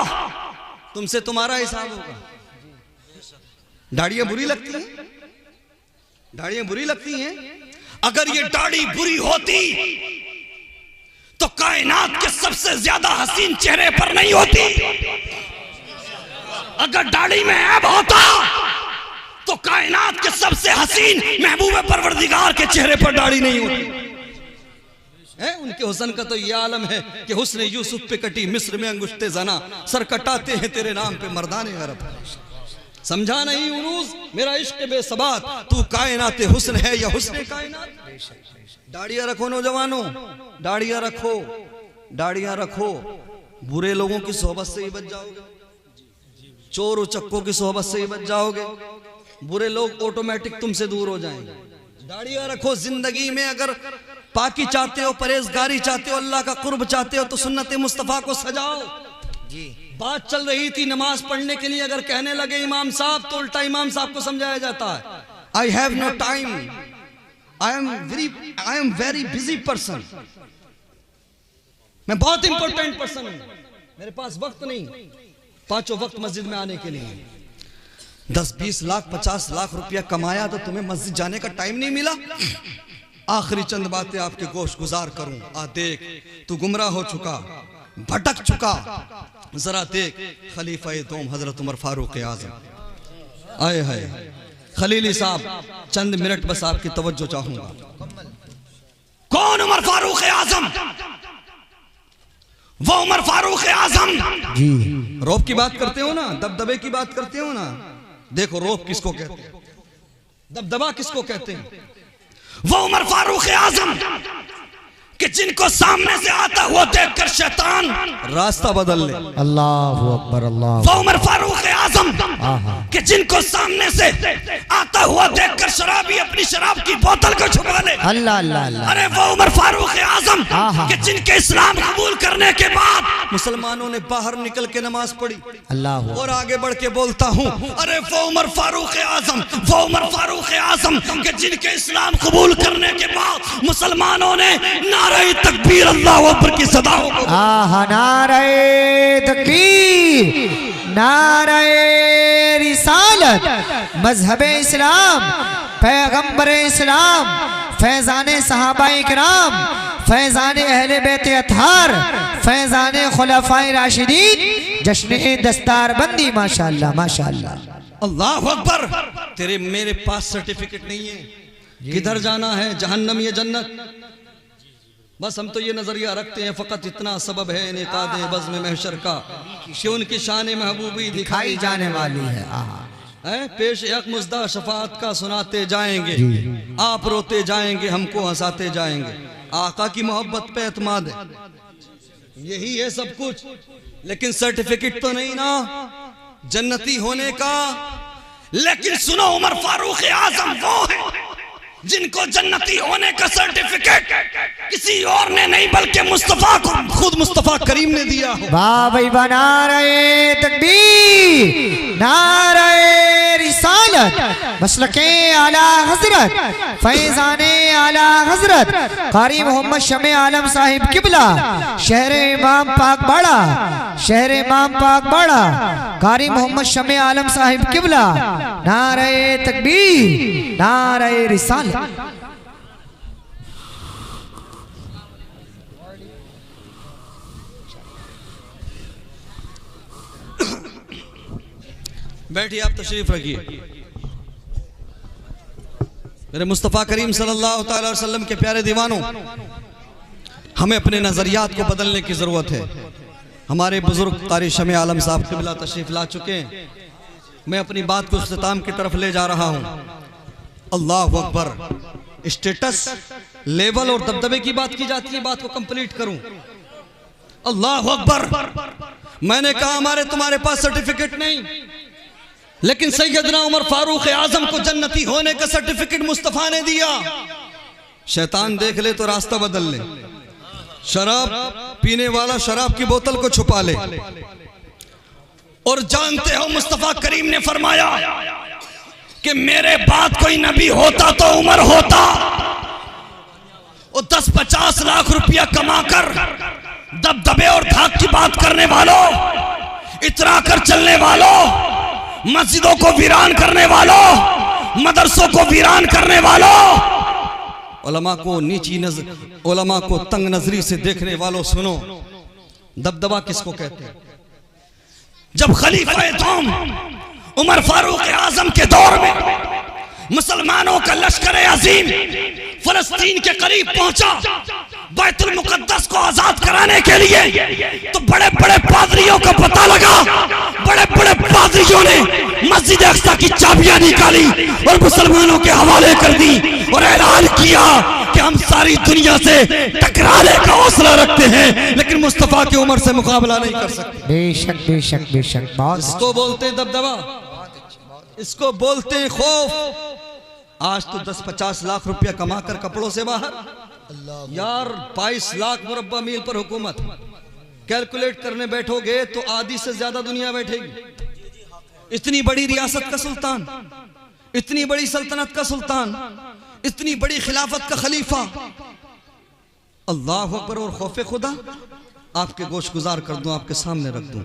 तुमसे तुम्हारा हिसाब होगा। दाढ़ियां बुरी लगती है, दाढ़ियां बुरी लगती हैं? अगर ये दाढ़ी बुरी होती तो कायनात के सबसे ज्यादा हसीन चेहरे पर नहीं होती। अगर दाढ़ी में ऐब होता तो कायनात के सबसे हसीन महबूब परवरदिगार के चेहरे पर दाढ़ी नहीं होती है। उनके हुस्न का तो यह आलम है कि हुस्न यूसुफ पे कटी मिस्र में अंगुश्ते जना, सर कटाते हैं तेरे नाम पे मर्दाने अरब। समझा नहीं उरूज मेरा इश्क बेसबात, तू कायनाते हुस्न है या हुस्न कायनात। दाढ़ियां रखो नौजवानों, दाढ़ियां रखो, दाढ़ियां रखो। बुरे लोगों की सोहबत से ही बच जाओगे, चोर उचक्कों की सोहबत से ही बच जाओगे। बुरे लोग ऑटोमेटिक तुमसे दूर हो जाएंगे। दाढ़ियां रखो। जिंदगी में अगर पाकी चाहते हो, परहेजगारी चाहते हो, अल्लाह का कुर्ब चाहते हो तो सुन्नत मुस्तफा को सजाओ जी। बात चल रही थी नमाज पढ़ने के लिए, अगर कहने लगे इमाम साहब तो उल्टा इमाम साहब को समझाया जाता है, I have no time, I am very busy person, मैं बहुत इंपॉर्टेंट पर्सन हूं, मेरे पास वक्त नहीं पांचों वक्त मस्जिद में आने के लिए। 10-20 लाख 50 लाख रुपया कमाया तो तुम्हें मस्जिद जाने का टाइम नहीं मिला। आखिरी चंद बातें आपके गोश गुजार करूं। आ देख तू गुमराह हो चुका, भटक चुका, जरा देख खलीफा दोम हजरत उमर फारूक आजम आए हैं। खलीली साहब चंद मिनट बस आपकी तवज्जो चाहूंगा। कौन उमर फारूक आजम? वो उमर फारूक आजम जी। रौब की बात करते हो ना, दबदबे की बात करते हो ना, देखो रौब किसको कहते हैं, दबदबा किसको कहते हैं? वो उमर फारूक आजम कि जिनको सामने से आता हुआ देखकर शैतान रास्ता बदल ले। अल्लाहु अकबर, अल्लाह। वो उमर फारूक आजम कि जिनको सामने से आता हुआ देखकर शराबी अपनी शराब की बोतल को छुपा ले। अल्लाह अल्लाह अल्लाह। अरे वो उमर फारूक आजम कि जिनके इस्लाम कबूल करने के बाद मुसलमानों ने बाहर निकल के नमाज पढ़ी। अल्लाह। और आगे बढ़ के बोलता हूँ, अरे वो उमर फारूक आजम, वो उमर फारूक आजम कि जिनके इस्लाम कबूल करने के बाद मुसलमानों ने नारे तकबीर अल्लाह अकबर की सदाओं को, नारे तकबीर, नारे रिसालत, मजहबे इस्लाम, पैगंबरे इस्लाम, फैजाने सहाबाए किराम, फैजाने अहले बैत अतहार, फैजाने खुलफाए राशिदीन, जश्न दस्तारबंदी। माशाअल्लाह माशाअल्लाह। अल्लाह अकबर। तेरे मेरे पास सर्टिफिकेट नहीं है, किधर जाना है, जहन्नम या जन्नत? बस हम तो ये नजरिया रखते हैं, फकत इतना सबब है निकाद बज़्म महशर का कि उनकी शान महबूबी दिखाई जाने वाली है। पेश एक मुज्दा शफात का सुनाते जाएंगे, आप रोते जाएंगे, हमको हंसाते जाएंगे। आका की मोहब्बत पे एतमाद है, यही है सब कुछ। लेकिन सर्टिफिकेट तो नहीं ना जन्नती होने का। लेकिन सुनो, उमर फारूक आजम वो है जिनको जन्नती होने का सर्टिफिकेट किसी और ने नहीं बल्कि मुस्तफा को खुद मुस्तफा करीम ने दिया हो। वाह भाई, नारे तकबीर, नारे रिसालत, मसलके आला हजरत, फैजाने आला हजरत कारी मोहम्मद शमे आलम साहिब किबला, शहर इमाम पाक बाड़ा, शहर इमाम पाक बाड़ा, कारी मोहम्मद शमे आलम साहिब किबला। नारे तकबीर, नारे रिसालत। बैठिए, आप तशरीफ रखिए। मेरे मुस्तफ़ा करीम सल्लल्लाहु अलैहि वसल्लम के प्यारे दीवानों, हमें अपने नजरियात को बदलने की जरूरत है। हमारे बुजुर्ग कारी शमे आलम साहब क़िबला तशरीफ ला चुके हैं। मैं अपनी बात को इख्तिताम की तरफ ले जा रहा हूं। अल्लाह अकबर। स्टेटस, लेवल और दबदबे की बात की जाती है, बात को कंप्लीट करूं। अल्लाह अकबर। मैंने कहा हमारे तुम्हारे पास सर्टिफिकेट नहीं, लेकिन सैयदना उमर फारूक आजम को जन्नती होने का सर्टिफिकेट मुस्तफा ने दिया। शैतान देख ले तो रास्ता बदल ले। शराब पीने वाला शराब की बोतल को छुपा ले। और जानते हो मुस्तफा करीम ने फरमाया कि मेरे बाद कोई नबी होता तो उमर होता। और 10-50 लाख रुपया कमाकर दबदबे और धाक की बात करने वालों, इतरा कर चलने वालों, मस्जिदों को वीरान करने वालों, मदरसों को वीरान करने वालों, उलमा को नीची नजर, उलमा को तंग नजरी से देखने वालों, सुनो दबदबा किसको कहते हैं। जब खलीफा दौम उमर फारूक आजम के दौर में मुसलमानों का लश्कर अजीम फलस्तीन के करीब पहुंचा बैतुल मुकद्दस को आजाद कराने के लिए, तो बड़े बड़े पादरियों का पता लगा, बड़े बड़े पादरियों ने मस्जिद अक्सा की चाबियां निकाली और मुसलमानों के हवाले कर दी और ऐलान किया कि हम सारी दुनिया से टकराने का हौसला रखते हैं, लेकिन मुस्तफा की उम्र से मुकाबला नहीं कर सकते। बेशक बेशक बेशक, इसको बोलते हैं दबदबा, इसको बोलते हैं खौफ। आज तो 10-50 लाख रुपया कमा कर कपड़ों से बाहर, यार 22 लाख मुरब्बा मील पर हुकूमत, कैलकुलेट करने बैठोगे तो आधी से ज्यादा दुनिया बैठेगी। इतनी बड़ी रियासत का सुल्तान, इतनी बड़ी सल्तनत का सुल्तान, इतनी बड़ी खिलाफत का खलीफा, अल्लाह अकबर। और खौफे खुदा आपके गोश गुजार कर दूं, आपके सामने रख दूं।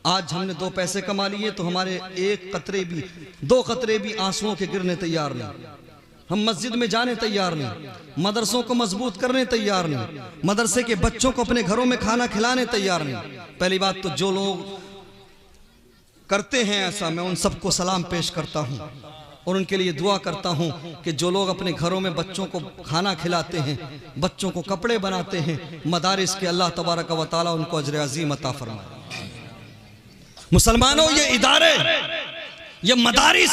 आज हमने 2 पैसे कमा लिए तो हमारे 1 कतरे भी, 2 कतरे भी आंसुओं के गिरने तैयार नहीं। हम मस्जिद में जाने तैयार नहीं, मदरसों को मजबूत करने तैयार नहीं, मदरसे के बच्चों को अपने घरों में खाना खिलाने तैयार नहीं। पहली बात तो जो लोग करते हैं ऐसा, मैं उन सबको सलाम पेश करता हूं और उनके लिए दुआ करता हूं कि जो लोग अपने घरों में बच्चों को खाना खिलाते हैं, बच्चों को कपड़े बनाते हैं, मदारिस के अल्लाह तबारक व तआला उनको अजर अजीम अता फरमाए। मुसलमानों, ये इदारे, ये मदारिस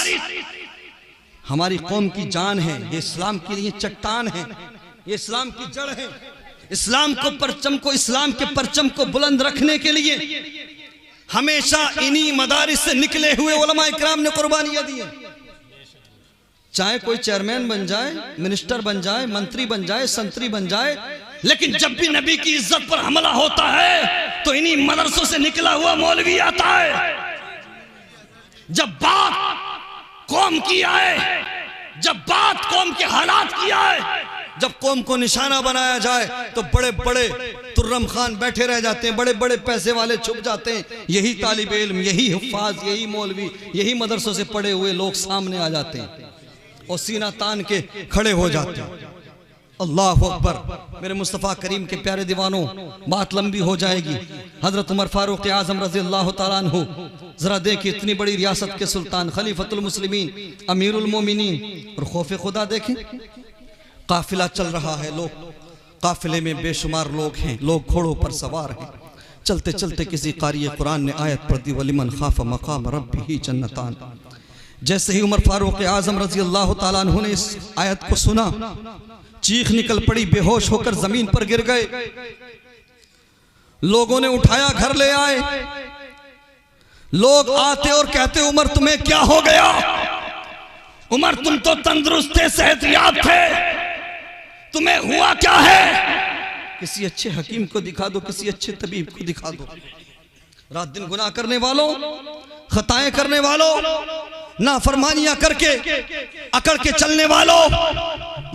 हमारी कौम की जान है, ये इस्लाम के लिए चट्टान है, ये इस्लाम की जड़ है। इस्लाम को परचम को, इस्लाम के परचम को बुलंद रखने के लिए हमेशा इन्हीं मदारिस से निकले हुए उलमा इकराम ने कुर्बानियां दी हैं। चाहे कोई चेयरमैन बन जाए, मिनिस्टर बन जाए, मंत्री बन जाए, संतरी बन जाए, लेकिन जब भी नबी की इज्जत पर हमला होता है तो इन्हीं मदरसों से निकला हुआ मौलवी आता है। जब बात कौम की आए, जब बात कौम के हालात की आए, जब कौम को निशाना बनाया जाए तो बड़े बड़े तुर्रम खान बैठे रह जाते हैं, बड़े बड़े पैसे वाले छुप जाते हैं। यही तालिब इल्म, यही हुफ्फाज, यही मौलवी, यही मदरसों से पढ़े हुए लोग सामने आ जाते हैं और सीना तान के खड़े हो जाते हैं। अल्लाह अकबर। मेरे मुस्तफ़ा करीम के प्यारे दीवानों, बात लंबी हो जाएगी। हजरत उमर फारूक आजम रज़ी अल्लाह तआला अन्हु, जरा देखिए, इतनी बड़ी रियासत के सुल्तान, खलीफतुल मुस्लिमीन, अमीरुल मोमिनीन, और खौफ खुदा देखें। काफिला चल रहा है, लोग काफिले में बेशुमार लोग हैं, लोग घोड़ों पर सवार हैं। चलते चलते किसी कारी कुरान ने आयत पढ़ दी, वलिमन खाफ मकाम रब्बिही जन्नतान। जैसे ही उमर फारूक आजम रज़ी अल्लाह तआला अन्हु ने इस आयत को सुना, चीख निकल पड़ी, बेहोश होकर जमीन पर गिर गए। लोगों ने उठाया, घर ले आए। लोग आते और कहते, उमर तुम्हें क्या हो गया? उमर तुम तो तंदुरुस्त थे, सेहतयाब थे, तुम्हें हुआ क्या है? किसी अच्छे हकीम को दिखा दो, किसी अच्छे तबीब को दिखा दो। रात दिन गुनाह करने वालों, खताएं करने वालों, नाफरमानियां करके अकड़ के चलने वालों,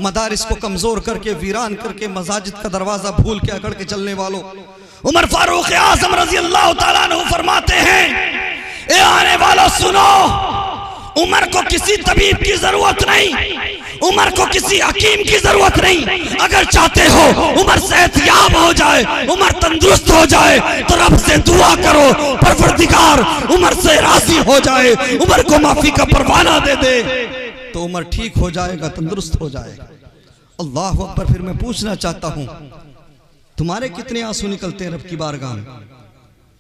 मदारिस को कमजोर करके, वीरान करके, मसाजिद का दरवाजा भूल के अकड़ के चलने वालों, उमर फारूक आजम रज़ी अल्लाह तआला अन्हु फरमाते हैं, ए आने वालों सुनो, उमर को किसी तबीब की जरूरत नहीं, उमर को किसी हकीम की जरूरत नहीं। अगर चाहते हो उमर सेहतयाब हो जाए, उमर तंदुरुस्त हो जाए, तो रब से दुआ करो, परवरदिगार उमर से राजी हो जाए, उमर को माफी का परवाना दे दे, तो उमर ठीक हो जाएगा, तंदुरुस्त हो जाएगा। अल्लाह अकबर। फिर मैं पूछना चाहता हूं, तुम्हारे कितने आंसू निकलते हैं रब की बारगाह में?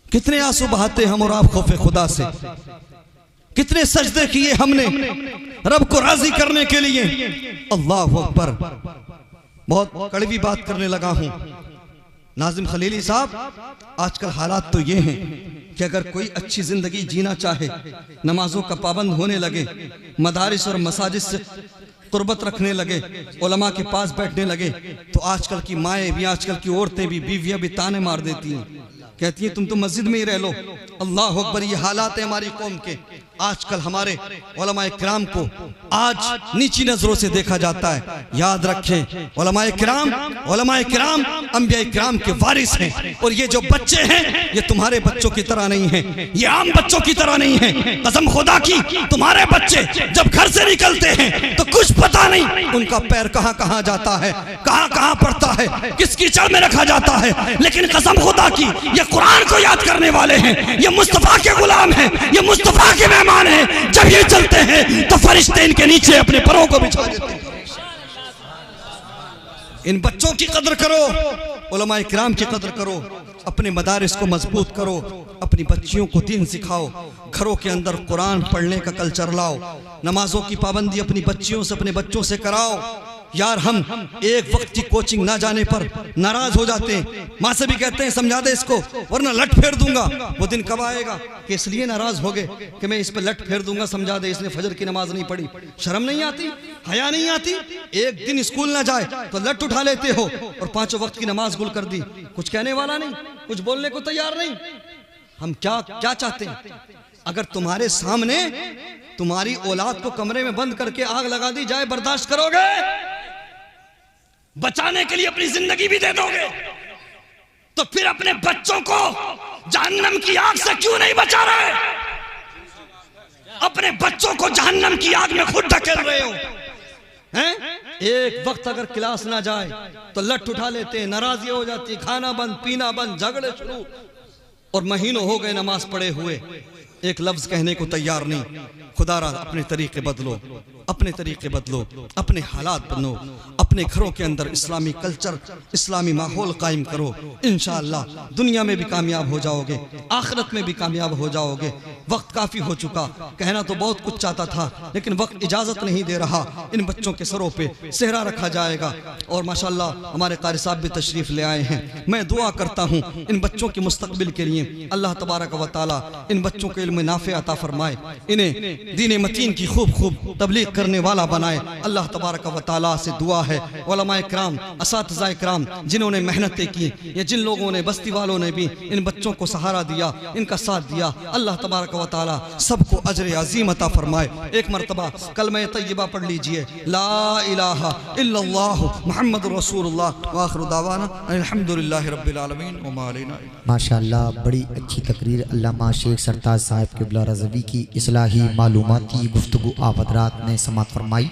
कितने आंसू बहाते हम और आप खौफे खुदा से? कितने सजदे किए हमने रब को राजी करने के लिए? अल्लाह अकबर। बहुत कड़वी बात करने लगा हूं नाजिम खलीली साहब। आजकल हालात तो ये हैं कि अगर कोई अच्छी जिंदगी जीना चाहे, नमाजों का पाबंद होने लगे, मदारिस और मसाजिद से कुर्बत रखने लगे, उलमा के पास बैठने लगे, तो आजकल की माएँ भी, आजकल की औरतें भी, बीवियां भी ताने मार देती हैं, कहती हैं तुम तो मस्जिद में ही रह लो। अल्लाह अकबर। ये हालात है हमारी कौम के। आजकल हमारे उलमाए किराम को आज नीची नजरों से देखा जाता है। याद रखें, उलमाए किराम अंबिया किराम के वारिस हैं। और ये जो बच्चे हैं ये तुम्हारे बच्चों की तरह नहीं हैं, ये आम बच्चों की तरह नहीं हैं। कसम खुदा की, तुम्हारे बच्चे जब घर से निकलते हैं तो कुछ पता नहीं उनका पैर कहाँ कहाँ जाता है, कहाँ कहाँ पड़ता है, किस कीचड़ में रखा जाता है। लेकिन कसम खुदा की, ये कुरान को याद करने वाले हैं, ये मुस्तफा के गुलाम हैं, ये मुस्तफा के मेहमान हैं। जब ये चलते हैं तो फरिश्ते इनके नीचे अपने परों को बिछा देते हैं। इन बच्चों की कदर करो, उलमाए किराम की कदर करो, अपने मदारिस को मजबूत करो, अपनी बच्चियों को दीन सिखाओ, घरों के अंदर कुरान पढ़ने का कल्चर लाओ, नमाजों की पाबंदी अपनी बच्चियों से अपने बच्चों से कराओ। यार हम एक वक्त की कोचिंग ना जाने पर नाराज हो जाते हैं, माँ से भी कहते हैं समझा दे इसको वरना लट फेर दूंगा। वो दिन कब आएगा कि इसलिए नाराज हो गए कि मैं इस पर लट फेर दूंगा, समझा दे इसने फजर की नमाज नहीं पढ़ी। शर्म नहीं आती, हया नहीं आती? एक दिन स्कूल ना जाए तो लट उठा लेते हो और 5 वक्त की नमाज गुल कर दी। कुछ कहने वाला नहीं, कुछ बोलने को तैयार नहीं। हम क्या क्या चाहते हैं? अगर तुम्हारे सामने तुम्हारी औलाद को कमरे में बंद करके आग लगा दी जाए, बर्दाश्त करोगे? बचाने के लिए अपनी जिंदगी भी दे दोगे? तो फिर अपने बच्चों को जहन्नम की आग से क्यों नहीं बचा रहे? अपने बच्चों को जहन्नम की आग में खुद धकेल रहे हो हैं? एक वक्त अगर क्लास ना जाए तो लट उठा लेते हैं, नाराजी हो जाती, खाना बंद, पीना बंद, झगड़े शुरू। और महीनों हो गए नमाज पढ़े हुए, एक लफ्ज कहने को तैयार नहीं। खुदारा अपने तरीके बदलो, अपने तरीके बदलो, अपने हालात बनो, अपने घरों के अंदर इस्लामी कल्चर, इस्लामी माहौल कायम करो। इंशाअल्लाह दुनिया में भी कामयाब हो जाओगे, आखिरत में भी कामयाब हो जाओगे। वक्त काफ़ी हो चुका, कहना तो बहुत कुछ चाहता था लेकिन वक्त इजाज़त नहीं दे रहा। इन बच्चों के सरों पे सेहरा रखा जाएगा और माशाअल्लाह हमारे कारी साहब भी तशरीफ़ ले आए हैं। मैं दुआ करता हूँ इन बच्चों के मुस्तकबिल के लिए, अल्लाह तबारक व तआला इन बच्चों को इल्म नाफ़े अता फरमाए, इन्हें दीन मतीन की खूब खूब तबलीग करने वाला बनाए। अल्लाह तबारक व तआला से दुआ है उलमाए किराम, असातिज़ाए किराम जिन्होंने मेहनतें की, या जिन लोगों ने, बस्ती वालों ने भी इन बच्चों को सहारा दिया, इनका साथ दिया, अल्लाह तबारक व तआला सबको अजर अज़ीम अता फरमाए। एक मरतबा कलमा तय्यबा पढ़ लीजिए, ला इलाहा इल्लल्लाह मुहम्मदुर रसूलुल्लाह व आखिरु दावाना अल्हम्दुलिल्लाहि रब्बिल आलमीन व मा अलैना। माशाअल्लाह, बड़ी अच्छी तकरीर अल्लामा शेख सरताज साहब क़िबला रज़वी की इस्लाही मालूमाती गुफ्तगू आप हज़रात ने समात फरमाई।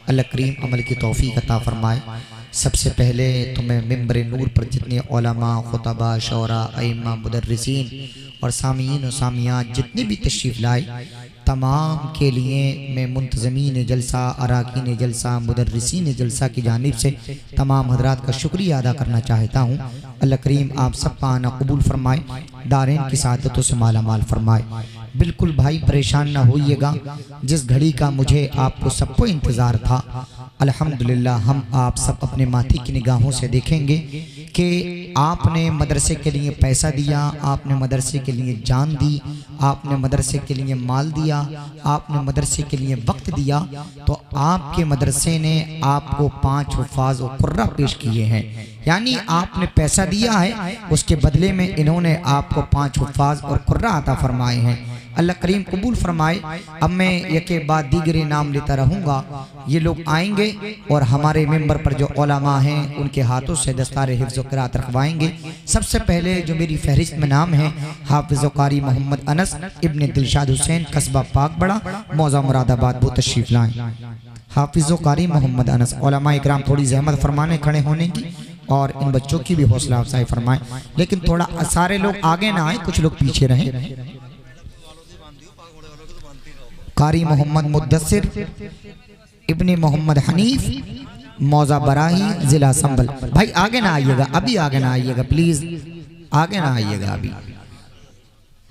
अल्लाह करीम अमल की तौफीक अता फरमाए। सबसे पहले तुम्हें मिंबर नूर पर जितने उलमा, खुतबा, शौरा, अइम्मा, मुदर्रिसीन और सामीन और सामियात जितने भी तशरीफ़ लाए, तमाम के लिए मैं मुंतज़मीन जलसा, अराकीन जलसा, मुदर्रिसीन जलसा की जानिब से तमाम हज़रात का शुक्रिया अदा करना चाहता हूँ। अल्लाह करीम आप सब का आना कबूल फरमाए, दारेन की सादतों से माला माल फरमाए। बिल्कुल भाई परेशान ना होइएगा, जिस घड़ी का मुझे आपको सबको इंतज़ार था, अल्हम्दुलिल्लाह हम आप सब अपने माथे की निगाहों से देखेंगे कि आपने मदरसे के लिए पैसा दिया, आपने मदरसे के लिए जान दी, आपने मदरसे के लिए माल दिया, आपने मदरसे के लिए वक्त दिया, तो आपके मदरसे ने आपको 5 हुफ़ाज़ और कुर्रा पेश किए हैं। यानी आपने पैसा दिया है, उसके बदले में इन्होंने आपको 5 हुफ़ाज़ और कुर्रा अता फरमाए हैं। अल्लाह करीम कबूल फरमाए। अब मैं यके बाद दीगरे नाम लेता रहूँगा, ये लोग आएंगे और हमारे मेंबर पर जो उलमा हैं उनके हाथों से दस्तार हिफ्ज़ व क़िराअत रखवाएंगे। सबसे पहले जो मेरी फहरिस्त में नाम है, हाफ़िज़ कारी मोहम्मद अनस इब्न दिलशाद हुसैन, कस्बा पाक बड़ा, मौज़ा मुरादाबाद, वो तशरीफ़ लाएँ। हाफ़िज़ कारी मोहम्मद अनस, उलमा इकराम थोड़ी ज़हमत फरमाने खड़े होने की और इन बच्चों की भी हौसला अफजाई फरमाएं, लेकिन थोड़ा सारे लोग आगे ना आए, कुछ लोग पीछे रहें। कारी मोहम्मद मुद्दस्सिर इब्ने मोहम्मद हनीफ, मौज़ा बराही, ज़िला संभल। भाई आगे ना आइएगा, अभी आगे ना आइएगा, प्लीज़ आगे ना आइएगा अभी।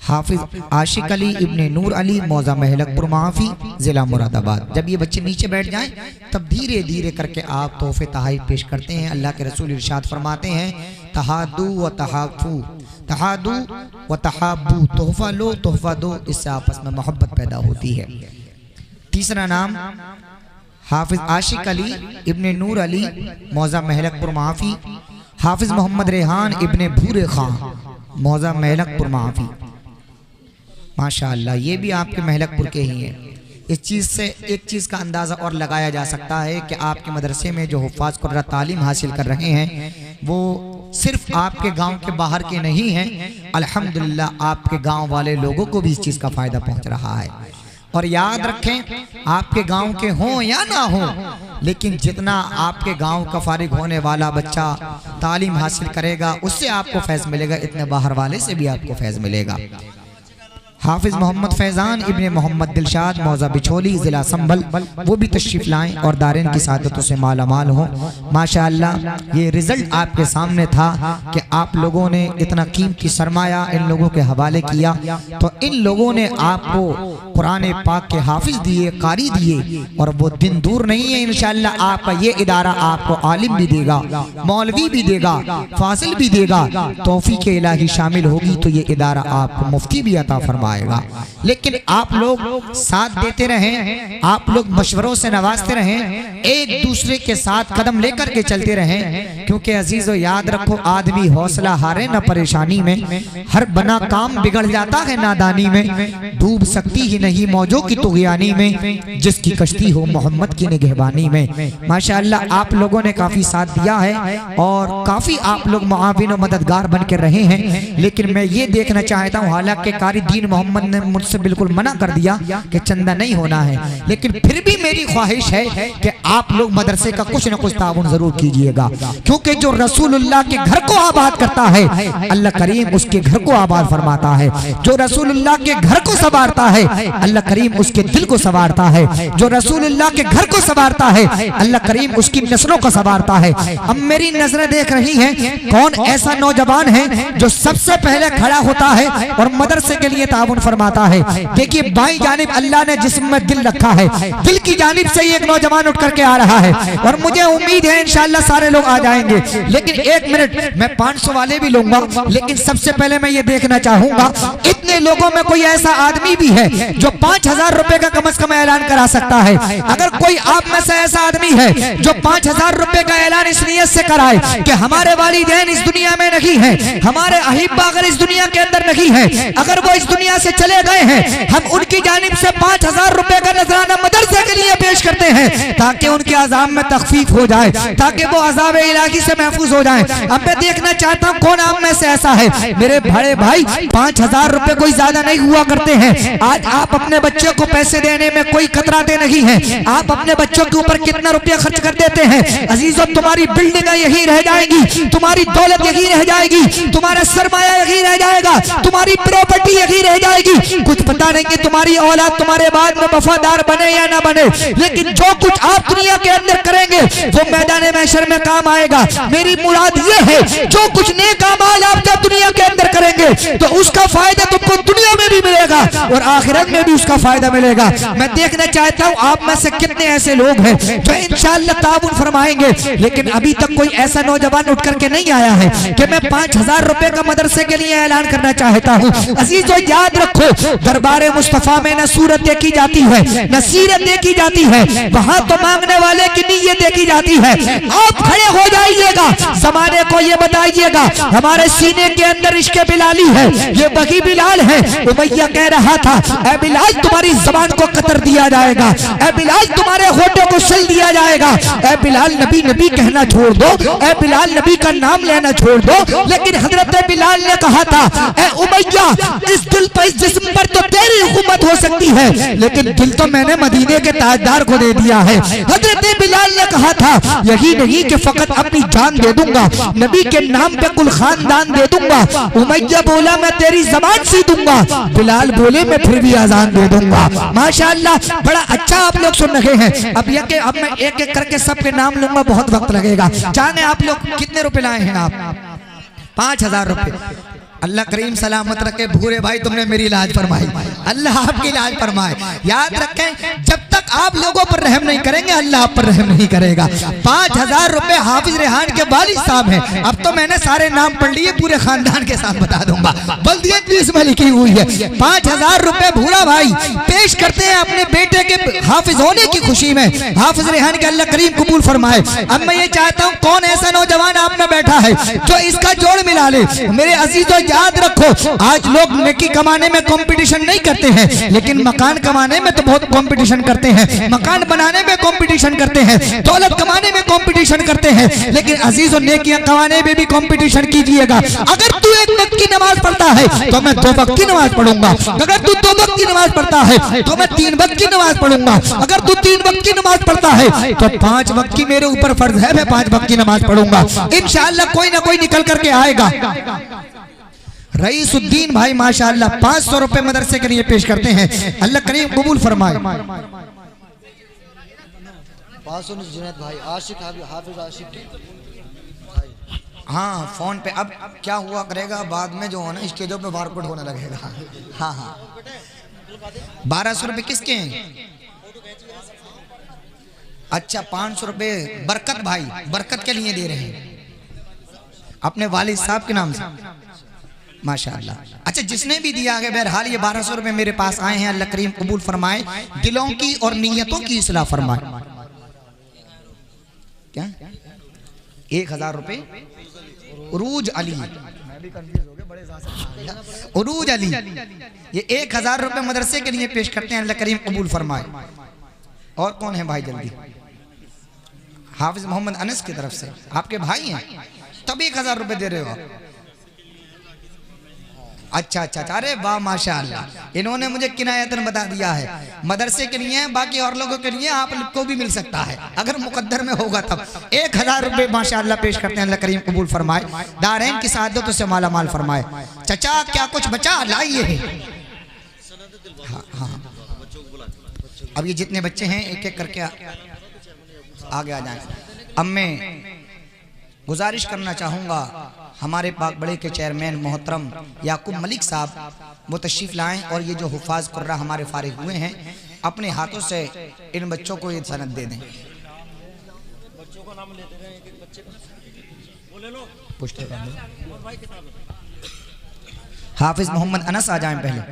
हाफिज आशिक अली इब्ने नूर अली, मौज़ा महलकपुर माफी, ज़िला मुरादाबाद। जब ये बच्चे नीचे बैठ जाएं तब धीरे धीरे करके आप तोहफे तहाइफ पेश करते हैं। अल्लाह के रसूल इरशाद फरमाते हैं, तहादू व तहाफू, तहादू व तहाबू, तोहफा लो तोहफा दो, इससे आपस में मोहब्बत पैदा होती है। तीसरा नाम हाफिज आशिक अली इब्ने नूर अली, मौज़ा महलकपुर माफी। हाफिज मोहम्मद रेहान इब्ने भूरे खां, मौज़ा महलकपुर माफी। माशाअल्लाह, ये भी आपके महलकपुर के ही हैं। इस चीज़ से एक चीज़ का अंदाज़ा और लगाया जा सकता है कि आपके मदरसे में जो हुफ़ाज़ कुर्रा तालीम हासिल कर रहे हैं वो सिर्फ आपके गांव के बाहर के नहीं हैं, अल्हम्दुलिल्लाह आपके गांव वाले लोगों को भी इस चीज़ का फ़ायदा पहुंच रहा है। और याद रखें, आपके गांव के हों या ना हों, लेकिन जितना आपके गांव का फारिग होने वाला बच्चा तालीम हासिल करेगा उससे आपको फैज़ मिलेगा, इतने बाहर वाले से भी आपको फैज़ मिलेगा। हाफिज मोहम्मद फैज़ान इब्ने मोहम्मद दिलशाद मौजा बिछोली ज़िला संभल, वो भी तशरीफ़ लाएं और दारिन की सादतों से मालामाल हों। माशाअल्लाह ये रिज़ल्ट आपके सामने था कि आप लोगों ने इतना कीमती सरमाया इन लोगों के हवाले किया, तो इन लोगों ने आपको कुरान पाक के हाफिज दिए, कारी दिए, और वो दिन दूर नहीं है इंशाअल्लाह आपका ये इदारा आपको आलिम भी देगा, मौलवी भी देगा, फासिल भी देगा, तौफीक इलाही शामिल होगी तो ये इदारा आपको मुफ्ती भी अता फरमाएगा। लेकिन आप लोग साथ देते रहें, आप लोग मशवरों से नवाजते रहें, एक दूसरे के साथ कदम लेकर के चलते रहें, क्योंकि अजीजों याद रखो, आदमी हौसला हारे न परेशानी में, हर बना काम बिगड़ जाता है नादानी में, डूब सकती ही नहीं मौजों की तुग़यानी में, जिसकी कश्ती हो मोहम्मद की निगहबानी में। माशाअल्लाह आप लोगों ने काफ़ी साथ दिया है और काफ़ी आप लोग मुआविन और मददगार बन के रहे हैं। लेकिन मैं ये देखना चाहता हूँ, हालांकि कारी दीन मोहम्मद ने मुझसे बिल्कुल मना कर दिया कि चंदा नहीं होना है, लेकिन फिर भी मेरी ख्वाहिश है कि आप लोग मदरसे का कुछ न कुछ ताउन जरूर कीजिएगा, क्योंकि जो रसूलुल्लाह के घर को आबाद करता है अल्लाह करीम उसके घर को आबाद फरमाता है, जो रसूलुल्लाह के घर को संवारता है अल्लाह करीम उसके दिल को संवारता है, जो रसूलुल्लाह के घर को संवारता है अल्लाह करीम उसकी नस्लों को संवारता है। अब मेरी नजरें देख रही हैं, कौन ऐसा नौजवान है जो सबसे पहले खड़ा होता है और मदरसे के लिए ताउन फरमाता है। देखिए बाईं जानिब अल्लाह ने जिस्म में दिल रखा है, दिल की जानिब से एक नौजवान उठ करके आ रहा है और मुझे उम्मीद है इंशाअल्लाह सारे लोग आ जाएंगे। लेकिन एक मिनट, मैं 500 वाले भी लूंगा, लेकिन सबसे पहले मैं ये देखना चाहूंगा इतने लोगों में कोई ऐसा आदमी भी है जो 5000 रुपए का कम से कम ऐलान करा सकता है। अगर कोई आप में से ऐसा आदमी है जो 5000 रुपए का ऐलान इस नियत से कराए कि हमारे वालिदैन इस दुनिया में नहीं है, हमारे अहिब्बा अगर इस दुनिया के अंदर नहीं है, अगर वो इस दुनिया से चले गए हैं, हम उनकी जानिब से 5000 रुपए का नजराना मदरसे के लिए पेश करते हैं ताकि उनके अजाब में तखफीफ हो जाए, ताकि वो अजाब इलाही से महफूज हो जाए। अब मैं देखना चाहता हूँ कौन आप में से ऐसा है। मेरे बड़े भाई 5000 रुपए कोई ज्यादा नहीं हुआ करते हैं। आज आप अपने बच्चों को पैसे देने में कोई कतराते नहीं हैं। आप अपने बच्चों के ऊपर कितना रुपया खर्च कर देते हैं। अजीजों तुम्हारी बिल्डिंग यही रह जाएगी, तुम्हारी दौलत यही रह जाएगी, तुम्हारा सरमाया यही रह जाएगा, तुम्हारी प्रॉपर्टी यही रह जाएगी। कुछ पता नहीं कि तुम्हारी औलाद तुम्हारे बाद में वफादार बने या ना बने, लेकिन जो कुछ आप दुनिया के अंदर करेंगे वो मैदान महशर में काम आएगा। मेरी मुराद ये है जो कुछ नेक अमाल आप जब दुनिया के अंदर करेंगे तो उसका फायदा तुमको दुनिया में भी मिलेगा और आखिरत में भी उसका फायदा मिलेगा। मैं देखना चाहता हूँ आप में से कितने ऐसे लोग हैं जो इंशाअल्लाह ताउन फरमाएंगे। लेकिन अभी तक कोई ऐसा नौजवान उठ करके नहीं आया है कि मैं 5000 रुपए का मदरसे के लिए ऐलान करना चाहता हूँ। अजीजों याद रखो, दरबार मुस्तफा में न सूरत देखी जाती है न सीरत देखी जाती है, वहां तो मांगने वाले की नीयत देखी जाती है। आप खड़े हो जाइएगा, जमाने को ये बताइएगा हमारे सीने के अंदर इश्क बिलाली है, ये बगी बिलाल है। उमैया कह रहा था ऐ बिलाल तुम्हारी जबान को कतर दिया जाएगा, ऐ बिलाल तुम्हारे होठों को सिल दिया जाएगा, ऐ बिलाल नबी नबी कहना छोड़ दो, ऐ बिलाल नबी का नाम लेना छोड़ दो। लेकिन हजरत बिलाल ने कहा था ऐ उमैया इस दिल पर इस जिस्म पर तो तेरी हुकूमत हो सकती है, लेकिन दिल तो मैंने मदीने के ताजदार को दे दिया है। हजरत बिलाल ने कहा था यही नहीं कि फकत अपनी जान दे दूंगा, नबी के नाम पे कुल खानदान दे दूंगा। उमैया बोला मैं तेरी जबान सी दूंगा, बिलाल बोले मैं फिर भी आजान दे दूंगा। माशाअल्लाह बड़ा अच्छा आप लोग सुन रहे हैं। अब मैं एक एक करके सबके नाम लूंगा, बहुत वक्त लगेगा। जाने आप लोग कितने रुपए लाए हैं? आप 5000 रुपए। अल्लाह करीम सलामत रखे। भूरे भाई तुमने मेरी इलाज फरमाई, अल्लाह आपकी इलाज फरमाए। याद रखें जब तक आप लोगों पर रहम नहीं करेंगे अल्लाह आप पर रहम नहीं करेगा। 5000 रुपए हाफिज रेहान के वालिद साहब हैं। अब तो मैंने सारे नाम पढ़ लिए, पूरे खानदान के साथ बता दूंगा, बल्दियत भी इसमें लिखी हुई है। 5000 रुपए भूरा भाई पेश करते हैं अपने बेटे के हाफिज होने की खुशी में। हाफिज रेहान के अल्लाह करीम कबूल फरमाए। अब मैं ये चाहता हूँ, कौन ऐसा नौजवान आप में बैठा है जो इसका जोड़ मिला ले। मेरे अजीजों याद रखो, आज लोग नेकी कमाने में कंपटीशन नहीं करते हैं, लेकिन मकान कमाने में तो बहुत कंपटीशन करते हैं, मकान बनाने में कंपटीशन करते हैं, दौलत कमाने में कंपटीशन करते हैं, लेकिन अजीजों नेकियां कमाने में भी कंपटीशन कीजिएगा। अगर तू एक वक्त की नमाज पढ़ता है तो मैं 2 वक्त की नमाज पढ़ूंगा, अगर तू 2 वक्त की नमाज पढ़ता है तो मैं 3 वक्त की नमाज पढ़ूंगा, अगर तू 3 वक्त की नमाज पढ़ता है तो 5 वक्त की मेरे ऊपर फर्ज है, मैं 5 वक्त की नमाज पढ़ूंगा। इंशाअल्लाह कोई ना कोई निकल करके आएगा। रईसुद्दीन भाई माशाअल्लाह 500 रुपए मदरसे के लिए पेश करते हैं, अल्लाह करीम कबूल फरमाए। 500 जुनैद भाई, आशिक हाफिज आशिक। हाँ फोन पे अब क्या हुआ करेगा, बाद में जो है ना स्टेजों पे बारकोड होने लगेगा। हाँ हाँ 1200 रुपए किसके हैं? अच्छा 500 रुपए बरकत भाई, बरकत के लिए दे रहे हैं अपने वालिद साहब के नाम से, माशाअल्लाह। अच्छा जिसने भी दिया है, बहरहाल ये 1200 रुपए मेरे पास आए हैं, अल्लाह करीम कबूल फरमाए, दिलों की और नीयतों की इस्लाह फरमाए। क्या 1000 रुपए उरूज अली, उरूज अली, ये 1000 रुपए मदरसे के लिए पेश करते हैं, अल्लाह करीम कबूल फरमाए। और कौन है भाई जल्दी? हाफिज मोहम्मद अनस की तरफ से, आपके भाई हैं तब 1000 रुपए दे रहे हो। अच्छा अच्छा, अरे वाह माशाअल्लाह, इन्होंने मुझे किनायतन बता दिया है मदरसे के लिए, बाकी और लोगों के लिए आपको भी मिल सकता है अगर मुकद्दर में होगा तब। 1000 रुपए माशाअल्लाह पेश करते हैं, अल्लाह करीम कबूल फरमाए, दारैन की सादतों से माला माल फरमाए। चचा क्या कुछ बचा लाइए। हाँ हाँ, अब ये जितने बच्चे हैं एक एक करके आगे आ जाएं। अब मैं गुजारिश करना चाहूँगा, हमारे पाक बड़े के चेयरमैन मोहतरम याकूब मलिक साहब वो तशरीफ़ लाएं और ये जो हुफाज कुर्रा हमारे फारिग हुए हैं अपने हाथों से इन बच्चों को ये सनद दे दें। बच्चों को नाम लेते रहे, एक-एक बच्चे को ले लो, पूछते हाफिज मोहम्मद अनस आ जाएं पहले।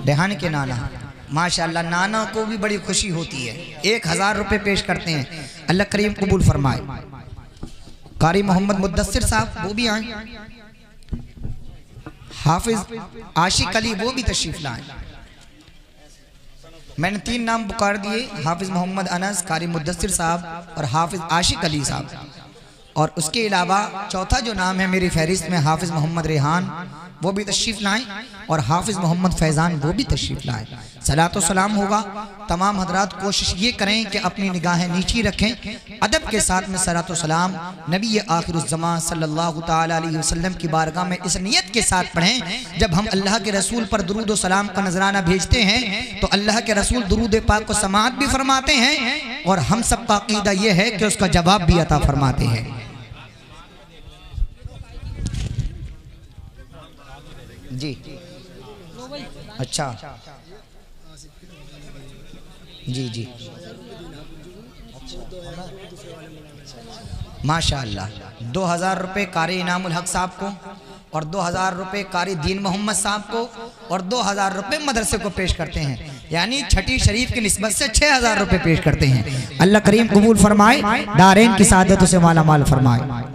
रेहान के नाना माशाअल्लाह, नाना को भी बड़ी खुशी होती है। 1000 रुपए पेश करते हैं, अल्लाह करीम कबूल फरमाए। कारी मोहम्मद मुद्दस्सिर साहब वो भी आए, हाफिज आशिक अली वो भी तशरीफ लाए। मैंने 3 नाम पुकार दिए, हाफिज मोहम्मद अनस, कारी मुद्दस्सिर साहब और हाफिज आशिक अली साहब। और उसके अलावा चौथा जो नाम है मेरी फहरिस्त में, हाफिज मोहम्मद रेहान वो भी तशरीफ लाएं और हाफिज मोहम्मद फैज़ान वो भी तशरीफ लाएं। सलातो सलाम होगा। तमाम हजरात कोशिश ये करें कि अपनी निगाहें नीची रखें, अदब के साथ में सलातो सलाम नबी आखिरुज़्ज़मान सल्लल्लाहु ताला अलैहि वसल्लम की बारगाह में इस नियत के साथ पढ़ें, जब हम अल्लाह के रसूल पर दुरूद व सलाम का नजराना भेजते हैं तो अल्लाह के रसूल दुरूद पाक को समाअत भी फरमाते हैं और हम सब का अकीदा ये है कि उसका जवाब भी अता फरमाते हैं। जी अच्छा जी जी माशाअल्लाह। 2000 रुपये कारी इनामुल हक साहब को और 2000 रुपये कारी दीन मोहम्मद साहब को और 2000 रुपये मदरसे को पेश करते हैं, यानी छठी शरीफ की निस्बत से 6000 रुपये पेश करते हैं। अल्लाह करीम कबूल फरमाए, दारैन की सादतों से माला माल फरमाए।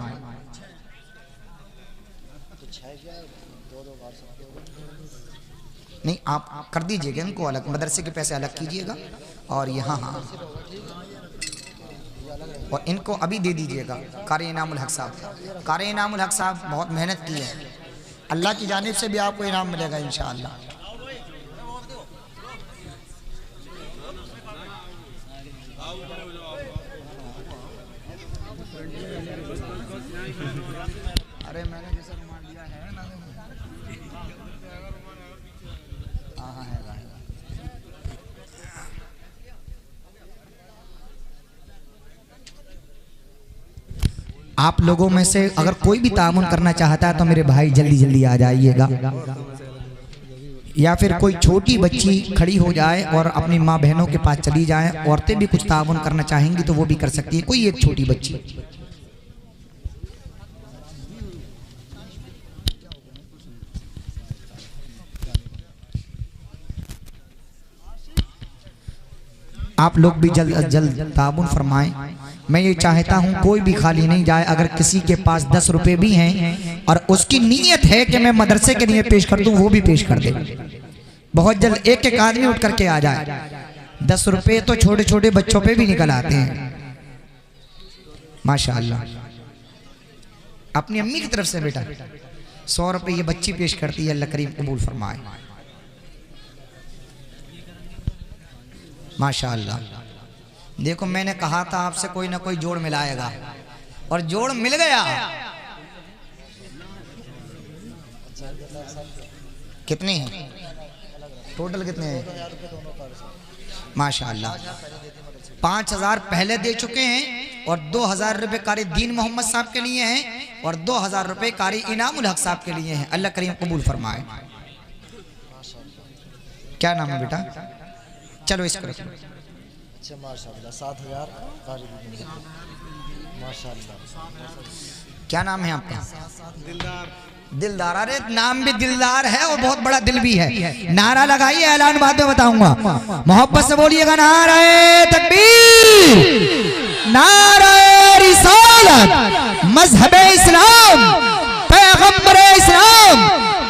नहीं आप कर दीजिएगा इनको अलग, मदरसे के पैसे अलग कीजिएगा और यहाँ हाँ और इनको अभी दे दीजिएगा। कारी इनामुल हक साहब, कारी इनामुल हक साहब बहुत मेहनत की है, अल्लाह की जानिब से भी आपको इनाम मिलेगा इंशाअल्लाह। अरे मैंने जैसे रुमाल दिया है ना, हाँ है। आप लोगों में से अगर कोई भी तामुन करना चाहता है तो मेरे भाई जल्दी जल्दी आ जाइएगा। या फिर कोई छोटी बच्ची खड़ी हो जाए और अपनी माँ बहनों के पास चली जाए, औरतें भी कुछ ताउन करना चाहेंगी तो वो भी कर सकती है, कोई एक छोटी बच्ची। आप लोग भी जल्द जल्द ताउन फरमाएं। मैं ये चाहता हूँ कोई भी खाली नहीं जाए। अगर किसी के पास 10 रुपए भी हैं और उसकी नीयत है कि मैं मदरसे के लिए पेश कर दूं, वो भी पेश कर दे। बहुत जल्द एक एक आदमी उठ करके आ जाए। 10 रुपए तो छोटे छोटे बच्चों पे भी निकल आते हैं माशाअल्लाह। अपनी अम्मी की तरफ से बेटा 100 रुपए ये बच्ची पेश करती है, अल्लाह करीम कबूल फरमाए माशाअल्लाह। देखो मैंने कहा था आपसे कोई ना कोई जोड़ मिलाएगा और जोड़ मिल गया। कितने हैं टोटल, कितने हैं माशाअल्लाह? 5000 पहले दे चुके हैं और 2000 रुपए कारी दीन मोहम्मद साहब के लिए हैं और 2000 रुपए कारी इनामुल हक साहब के लिए हैं। अल्लाह करीम कबूल फरमाए। क्या नाम है बेटा? चलो इसको अच्छा माशाअल्लाह 7000 माशाअल्लाह। क्या नाम है आपका? दिलदार। अरे नाम भी दिलदार है और बहुत बड़ा दिल भी है। नारा लगाइए, ऐलान बाद में बताऊंगा। मोहब्बत से बोलिएगा नारे तकबीर, नारे रिसालत, मजहबे इस्लाम, पैगंबरे इस्लाम,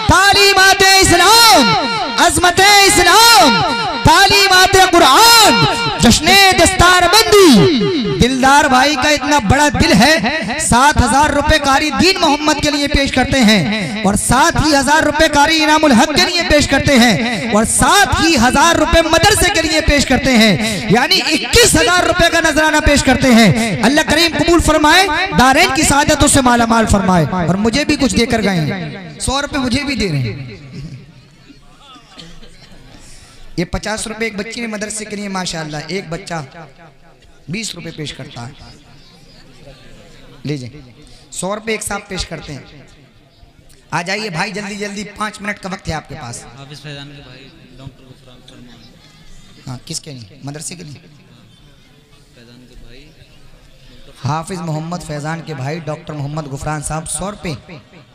तालीमाते इस्लाम, अजमते इस्लाम, तालीमाते कुरान, जश्ने दस्तारबंदी। दिलदार भाई का इतना बड़ा दिल है, 7000 रुपए कारी दीन मोहम्मद के लिए पेश करते हैं और साथ ही 1000 रुपए कारी इनामुल हक के लिए पेश करते हैं और साथ ही 1000 रुपए मदरसे के लिए पेश करते हैं, यानी 21000 रुपए का नजराना पेश करते हैं। अल्लाह करीम कबूल फरमाए, दारैन की सादतों से माला माल फरमाए। और मुझे भी कुछ देकर गए हैं, 100 रुपए मुझे भी दे रहे हैं। ये 50 रुपए एक बच्ची ने मदरसे के लिए माशाअल्लाह, एक बच्चा 20 रुपए पेश करता है। लीजिए 100 रुपए एक साथ पेश करते हैं। आ जाइए भाई जल्दी जल्दी, 5 मिनट का वक्त है आपके पास। हाफिज फैजान के भाई डॉक्टर गुफरान फरमान। हाँ किसके लिए? मदरसे के लिए। फैजान के भाई हाफिज मोहम्मद फैजान के भाई डॉक्टर मोहम्मद गुफरान साहब 100 रुपए,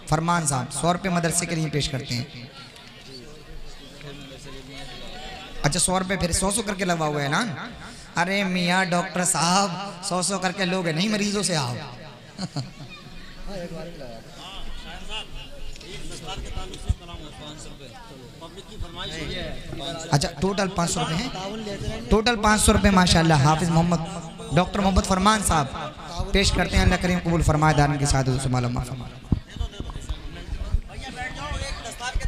फरमान साहब 100 रुपए मदरसे के लिए पेश करते हैं। अच्छा 100 रुपए फिर 100 करके लगवा हुआ है ना? अरे मियाँ डॉक्टर साहब 100 करके लोग नहीं, मरीजों से आओ। अच्छा टोटल 500 रुपए हैं, टोटल 500 रुपए माशाल्लाह। हाफिज मोहम्मद डॉक्टर मोहम्मद फरमान साहब पेश करते हैं। अल्लाह करीम कबूल फरमाए, दान के साथ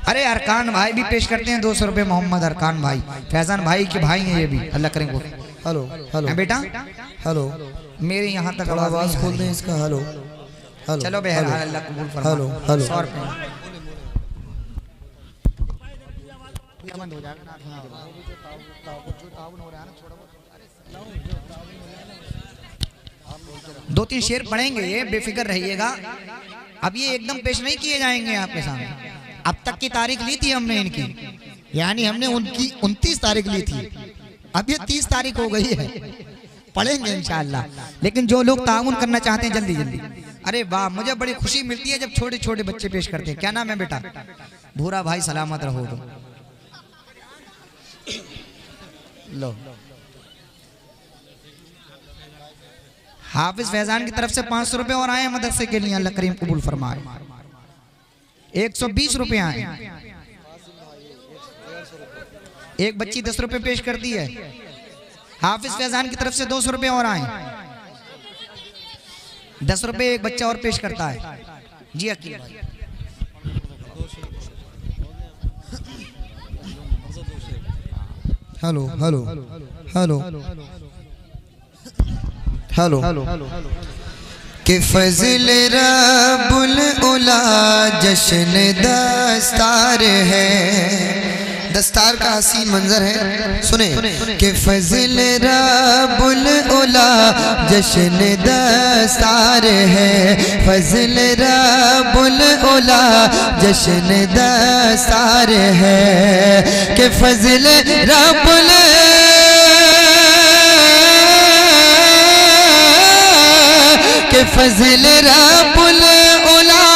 अरे अरकान भाई भी पेश करते हैं 200 रुपए। मोहम्मद अरकान भाई फैजान भाई के भाई हैं ये भी, अल्लाह करें को। हेलो हेलो बेटा हेलो, मेरे यहाँ तक आवाज खोल दें इसका। हेलो हेलो, चलो बहरहाल अल्लाह कबूल फरमाए। हेलो हेलो 100 रुपए दो तीन शेर पढ़ेंगे, ये बेफिक्र रहिएगा। अब ये एकदम पेश नहीं किए जाएंगे आपके सामने। अब तक की तारीख ली थी हमने इनकी, यानी हमने उनकी 29 तारीख ली थी, अब ये 30 तारीख हो गई है। पढ़ेंगे इंशाअल्लाह। लेकिन जो लोग ताउन करना चाहते हैं जल्दी जल्दी। अरे वाह, मुझे बड़ी खुशी मिलती है जब छोटे छोटे बच्चे पेश करते हैं। क्या नाम है बेटा? भूरा भाई सलामत रहो। तो लो हाफिज फैजान की तरफ से 500 रुपए और आए मदरसे के लिए, अल्लाह करीम कबूल फरमाए। 120 रुपए आए। एक बच्ची 10 रुपए पेश करती है। हाफिज फैजान की तरफ से 200 रुपए और आए। 10 रुपए एक बच्चा और पेश करता है। जी अकील भाई। हेलो हेलो हेलो हेलो कि फजल रब्बुल उला जश्न दस्तार है, दस्तार का हसीन मंजर है, सुने कि फजल रब्बुल उला जश्न दस्तार है, फजल रब्बुल उला जश्न दस्तार है, कि फजल रब्बुल के फजल रब्बुल उला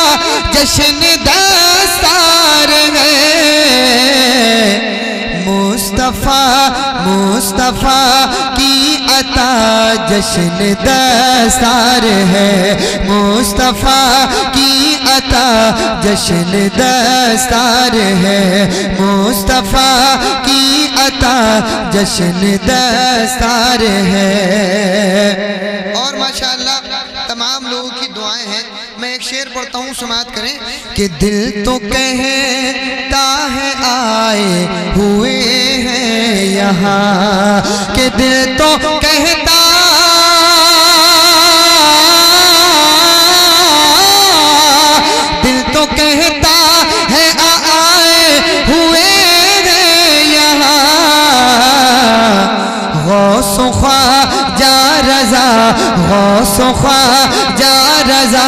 जश्न दस्तार है, मुस्तफ़ा मुस्तफ़ा की अता जश्न दस्तार है, मुस्तफ़ा की अता जश्न दस्तार है, मुस्तफ़ा की अता जश्न दस्तार है। और माशाअल्लाह तमाम लोगों की दुआएं हैं। मैं एक शेर पढ़ता हूँ, समाअत करें कि दिल तो कहता है आए हुए हैं यहाँ, कि दिल तो कहता है आए हुए हैं यहाँ, गौसो ख्वाजा रज़ा गौसो ख्वाजा रज़ा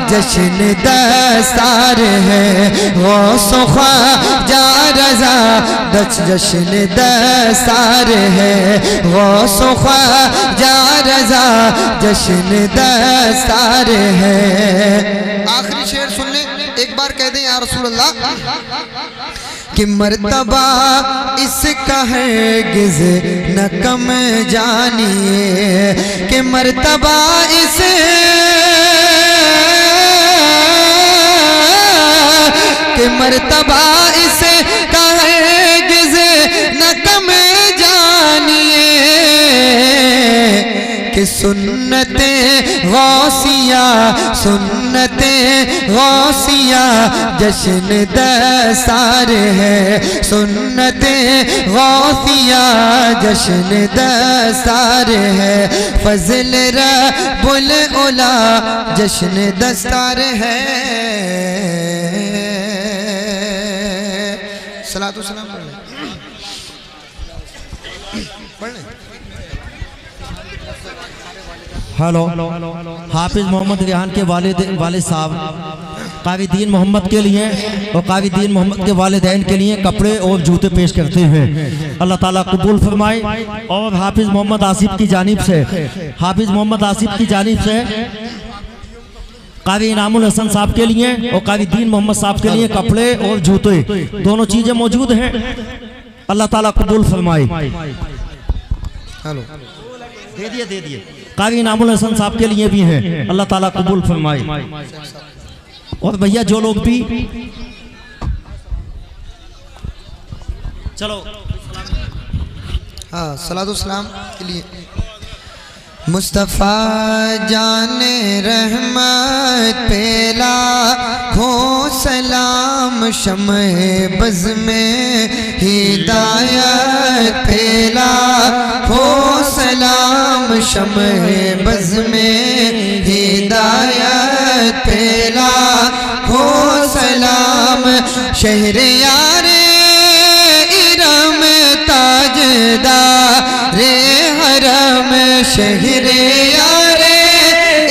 जश्न दस्तार है, गौसो ख्वाजा रज़ा जश्न दस्तार है, गौसो ख्वाजा रज़ा जश्न दस्तार है। आखिरी शेर सुन ले, एक बार कह दें या रसूल अल्लाह, कि मर्तबा इसका हरगिज़ न कम जानिए, कि मर्तबा इस कि मर्तबा इसका हरगिज़ न कम जानिए, कि सुन्नते गौसिया सुन्नते गौसिया जश्न दस्तार है, सुन्नते गौसिया जश्न दस्तार है, फजल रब्बुल उला जश्न दस्तार है। सलातो सलाम पढ़ लें। हेलो, हाफिज मोहम्मद रेहान के वालिद साहब कावी दीन मोहम्मद के लिए और कावी दीन मोहम्मद के वालिदैन के लिए कपड़े और जूते पेश करते हैं, अल्लाह ताला कबूल फरमाए। और हाफिज मोहम्मद आसिफ की जानिब से हाफिज मोहम्मद आसिफ की जानिब से कावी इनामुल हसन साहब के लिए और कावी दीन मोहम्मद साहब के लिए कपड़े और जूते दोनों चीजें मौजूद हैं, अल्लाह ताला कबूल फरमाए। हेलो, दे दिए कावी इनामुल हसन साहब के लिए भी हैं, अल्लाह ताला कबूल फरमाए। और भैया जो लोग भी चलो, हाँ सलातो सलाम के लिए। मुस्तफ़ा जाने रहमत पेला खो सलाम शम्ह बज़ में हिदायत पेला खो सलाम शम्ह बज़ में हिदायत पेला खो सलाम शहर यारे इरम ताजदार हरम शहर यारे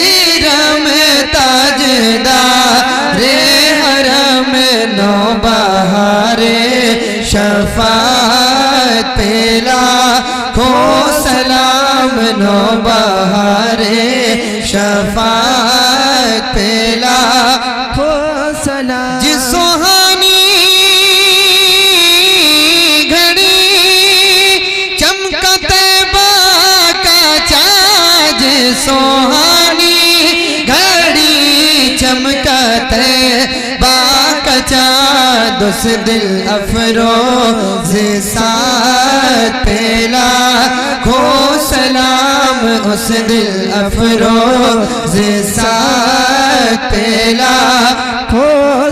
इरम ताजदार हरम नौबहारे शफाअत पेला खो सलाम नौबहारे शफाअत पेला खो सलाम। जिस सुहानी घड़ी चमका तैबा का चाँद, सुहानी घड़ी चमका तैबा का चाँद, उस दिल अफरोज़ साथ पेला खो सलाम उस दिल अफरोज़ साथ पेला खो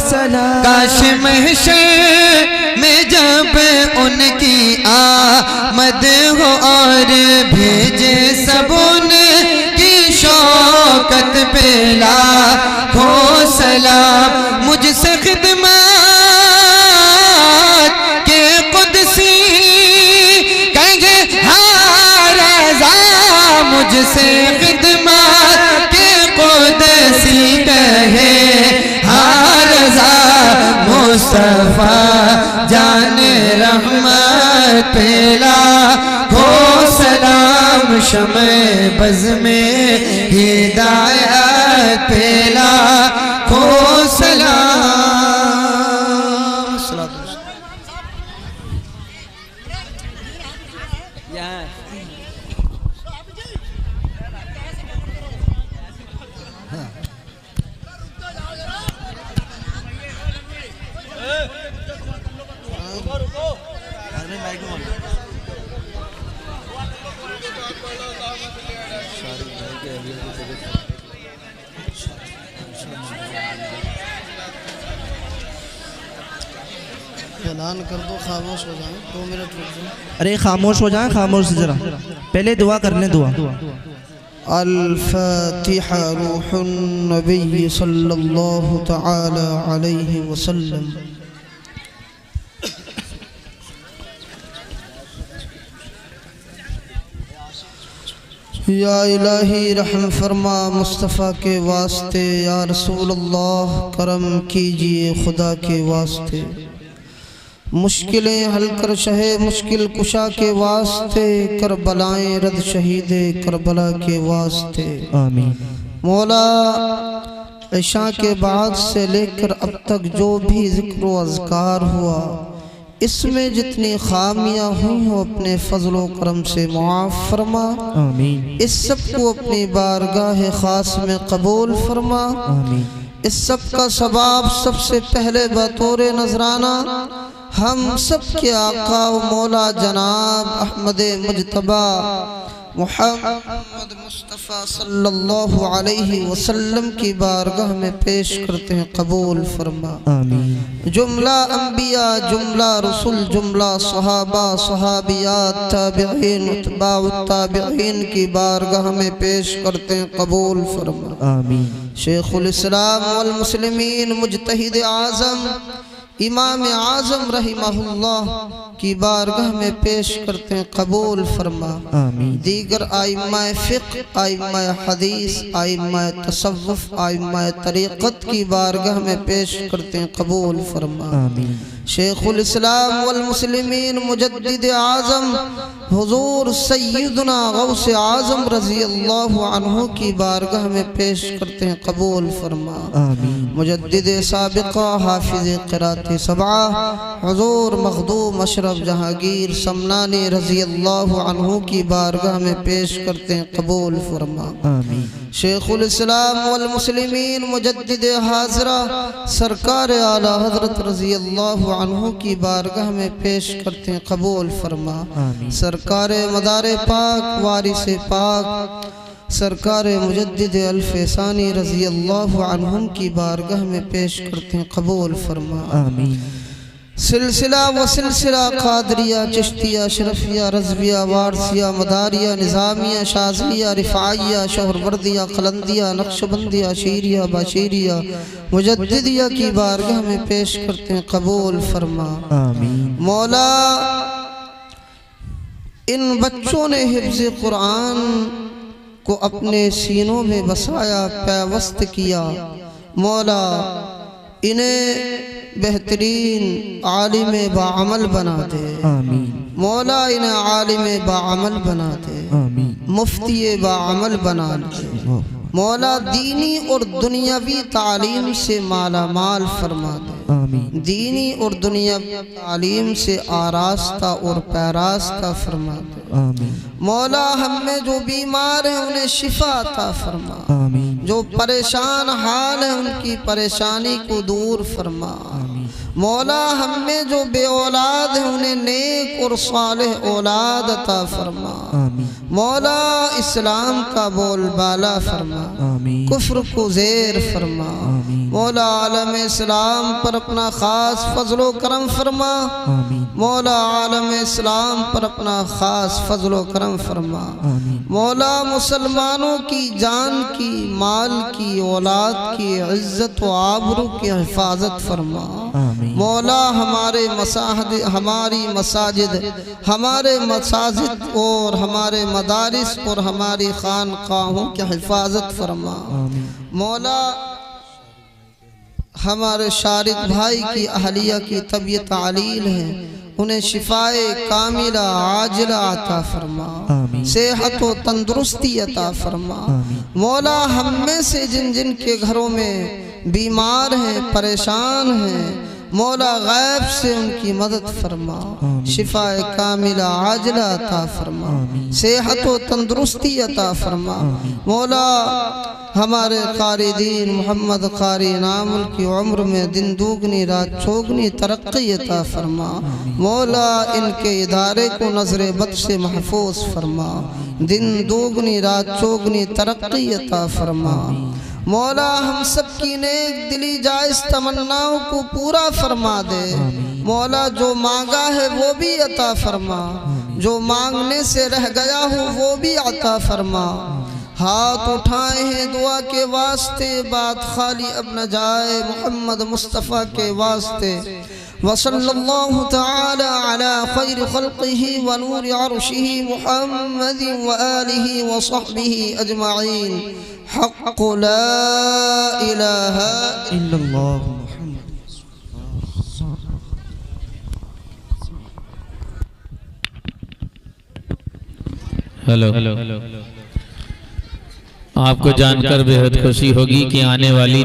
सलाम। काश महशर में जब उनकी आमद हो और भेजे सब उनकी शौकत पेला खो सलाम। मुझसे खिदमत के खुद से खिदमत के कुदसी कहे हारजा मुस्तफा जाने रहमत पेला हो सलाम शमे बज़ में हिदायत पेला हो सलाम। ऐलान कर दो, खामोश हो जाएं, 2 मिनट रुक जाएं। अरे खामोश हो जाए, खामोश जरा पहले दुआ कर लें। दुआ अल-फातिहा रूहुन नबी सल्लल्लाहु तआला अलैहि वसल्लम। या इलाही रहम फरमा मुस्तफ़ा के वास्ते, या रसूल अल्लाह करम कीजिए खुदा के वास्ते, मुश्किलें हल कर शहे मुश्किल कुशा के वास्ते, करबलाएं रद शहीदे करबला के वास्ते आमीन। मौला इशा के बाद से लेकर अब तक जो भी जिक्र व अज़कार हुआ, इसमें जितनी खामियां हुई हो अपने फजलो करम से मुआफ़ फरमा आमीन। इस सब को अपनी बारगाह खास में कबूल फरमा आमीन। इस सब का सवाब सबसे पहले बतौर नजराना हम सब के आका व मौला जनाब अहमद मुजतबा मुहम्मद मुस्तफ़ा सल्लल्लाहु अलैहि वसल्लम की बारगाह में पेश करते हैं, कबूल फरमा आमीन। जुमला अंबिया, जुमला रसूल, जुमला सहाबा सहाबियात, ताबिईन, तबाउत ताबिईन की बारगाह में पेश करते हैं, कबूल फरमा आमीन। शेखुल इस्लाम वल मुस्लिमीन मुजतहिद आज़म इमाम आज़म रहिमहुल्लाह की बारगाह में पेश करते हैं, कबूल फरमा आमीन। दीगर आइम्मा फ़िक़्ह, आइम्मा हदीस, आइम्मा तसव्वुफ़, आइम्मा तरीक़त की बारगाह में पेश करते हैं, कबूल फरमा आमीन। शेखुल इस्लाम वल मुस्लिमीन मुजद्दिद आज़म हुज़ूर सय्यदना गौस आज़म रज़ी अल्लाहु अन्हु की बारगाह में पेश करते हैं, कबूल फरमा आमीन। मुजद्दिद साबिक़ा हाफिज़ क़िरात सबआ हुज़ूर मखदूम अशरफ जहांगीर समनानी रज़ी अल्लाहु अन्हु की बारगाह में पेश करते हैं, कबूल फरमा आमीन। शेखुल इस्लाम वल मुस्लिमीन मुजद्दिद हाज़रा सरकार आला हज़रत रज़ी अल्लाहु अन्हु की बारगाह में पेश करते हैं, कबूल फरमा आमीन। सरकार मदारे पाक वारिसे पाक सरकार मुजद्दिद अल-फैसानी रज़ी अल्लाहु अन्हुम की बारगाह में पेश करते हैं, कबूल फरमा आमीन। सिलसिला व सिलसिला कादरिया चिश्तिया शरफिया रज़विया वारसिया मदारिया निज़ामिया शाज़लिया रिफ़ाइया शोहरवर्दिया कलंदिया नक्शबंदिया शीरिया बाशीरिया मुजद्दिदिया की बारगाह में पेश करते हैं, कबूल फरमा आमीन। मौला इन बच्चों ने हिफ्ज़ कुरान को अपने सीनों में बसाया, पैवस्त किया, मौला इन्हें बेहतरीन आलिम बाअमल बना दे आमीन। मौला इन्हें आलिम बाअमल बना दे आमीन। मुफ्ती बाअमल बना दे मौला दीनी और दुनियावी तालीम से माला माल फरमा दे आमीन। दीनी और दुनियावी तालीम से आरास्ता और पैरास्ता फरमा दे आमीन। मौला हम में जो बीमार हैं उन्हें शिफा अता फरमा आमीन। जो परेशान हाल है उनकी परेशानी को दूर फरमा मौला हम में जो बे औलाद है उन्हें नेक और सालेह औलाद अता फरमा आमीन। मौला इस्लाम का बोलबाला फरमा आमीन। कुफ्र को ज़ेर फरमा आमीन। मौला आलम इस्लाम पर अपना ख़ास फजलो करम फरमा आमीन। मौला आलम इस्लाम पर अपना ख़ास फजलो करम फरमा आमीन। मौला मुसलमानों की जान की माल की औलाद की इज्जत व आबरू की हिफाजत फरमा मौला हमारे हमारी मसाजिद, हमारे मसाजिद और हमारे मदारिस और हमारी खानकाहों की हिफाजत फरमा। मौला हमारे शारिद भाई की अहलिया की तबीयत आलील है, उन्हें शिफाए कामिला आजिला अता फरमा, सेहत व तंदुरुस्ती अता फरमा। मौला हम में से जिन जिन के घरों में बीमार हैं, परेशान हैं, मौला गैब से उनकी मदद फरमा, शिफाए कामिला आजिला अता फरमा, सेहत व तंदुरुस्ती अता फरमा। मौला हमारे कारी दीन मोहम्मद कारी नामुल की उम्र में दिन दुगनी रात चौगनी तरक्की अता फरमा। मौला इनके इदारे को नजर बद से महफूज फरमा, दिन दुगनी रात चौगनी तरक्की अता फरमा। मौला हम सब की नेक दिली जायज़ तमन्नाओं को पूरा फरमा दे। मौला जो मांगा है वो भी अता फरमा, जो मांगने से रह गया हो वो भी अता फरमा। हाथ उठाए हैं दुआ के वास्ते, बात खाली अब न जाए मोहम्मद मुस्तफ़ा के वास्ते। वसल्लल्लाहु तआला अला खैर खल्क़िही व नूर अर्शिही मुहम्मद व आलिही व सहबिही अजमाइन। हक़्क़ ला इलाहा इल्लल्लाह। हेलो, आपको जानकर बेहद खुशी होगी कि आने वाली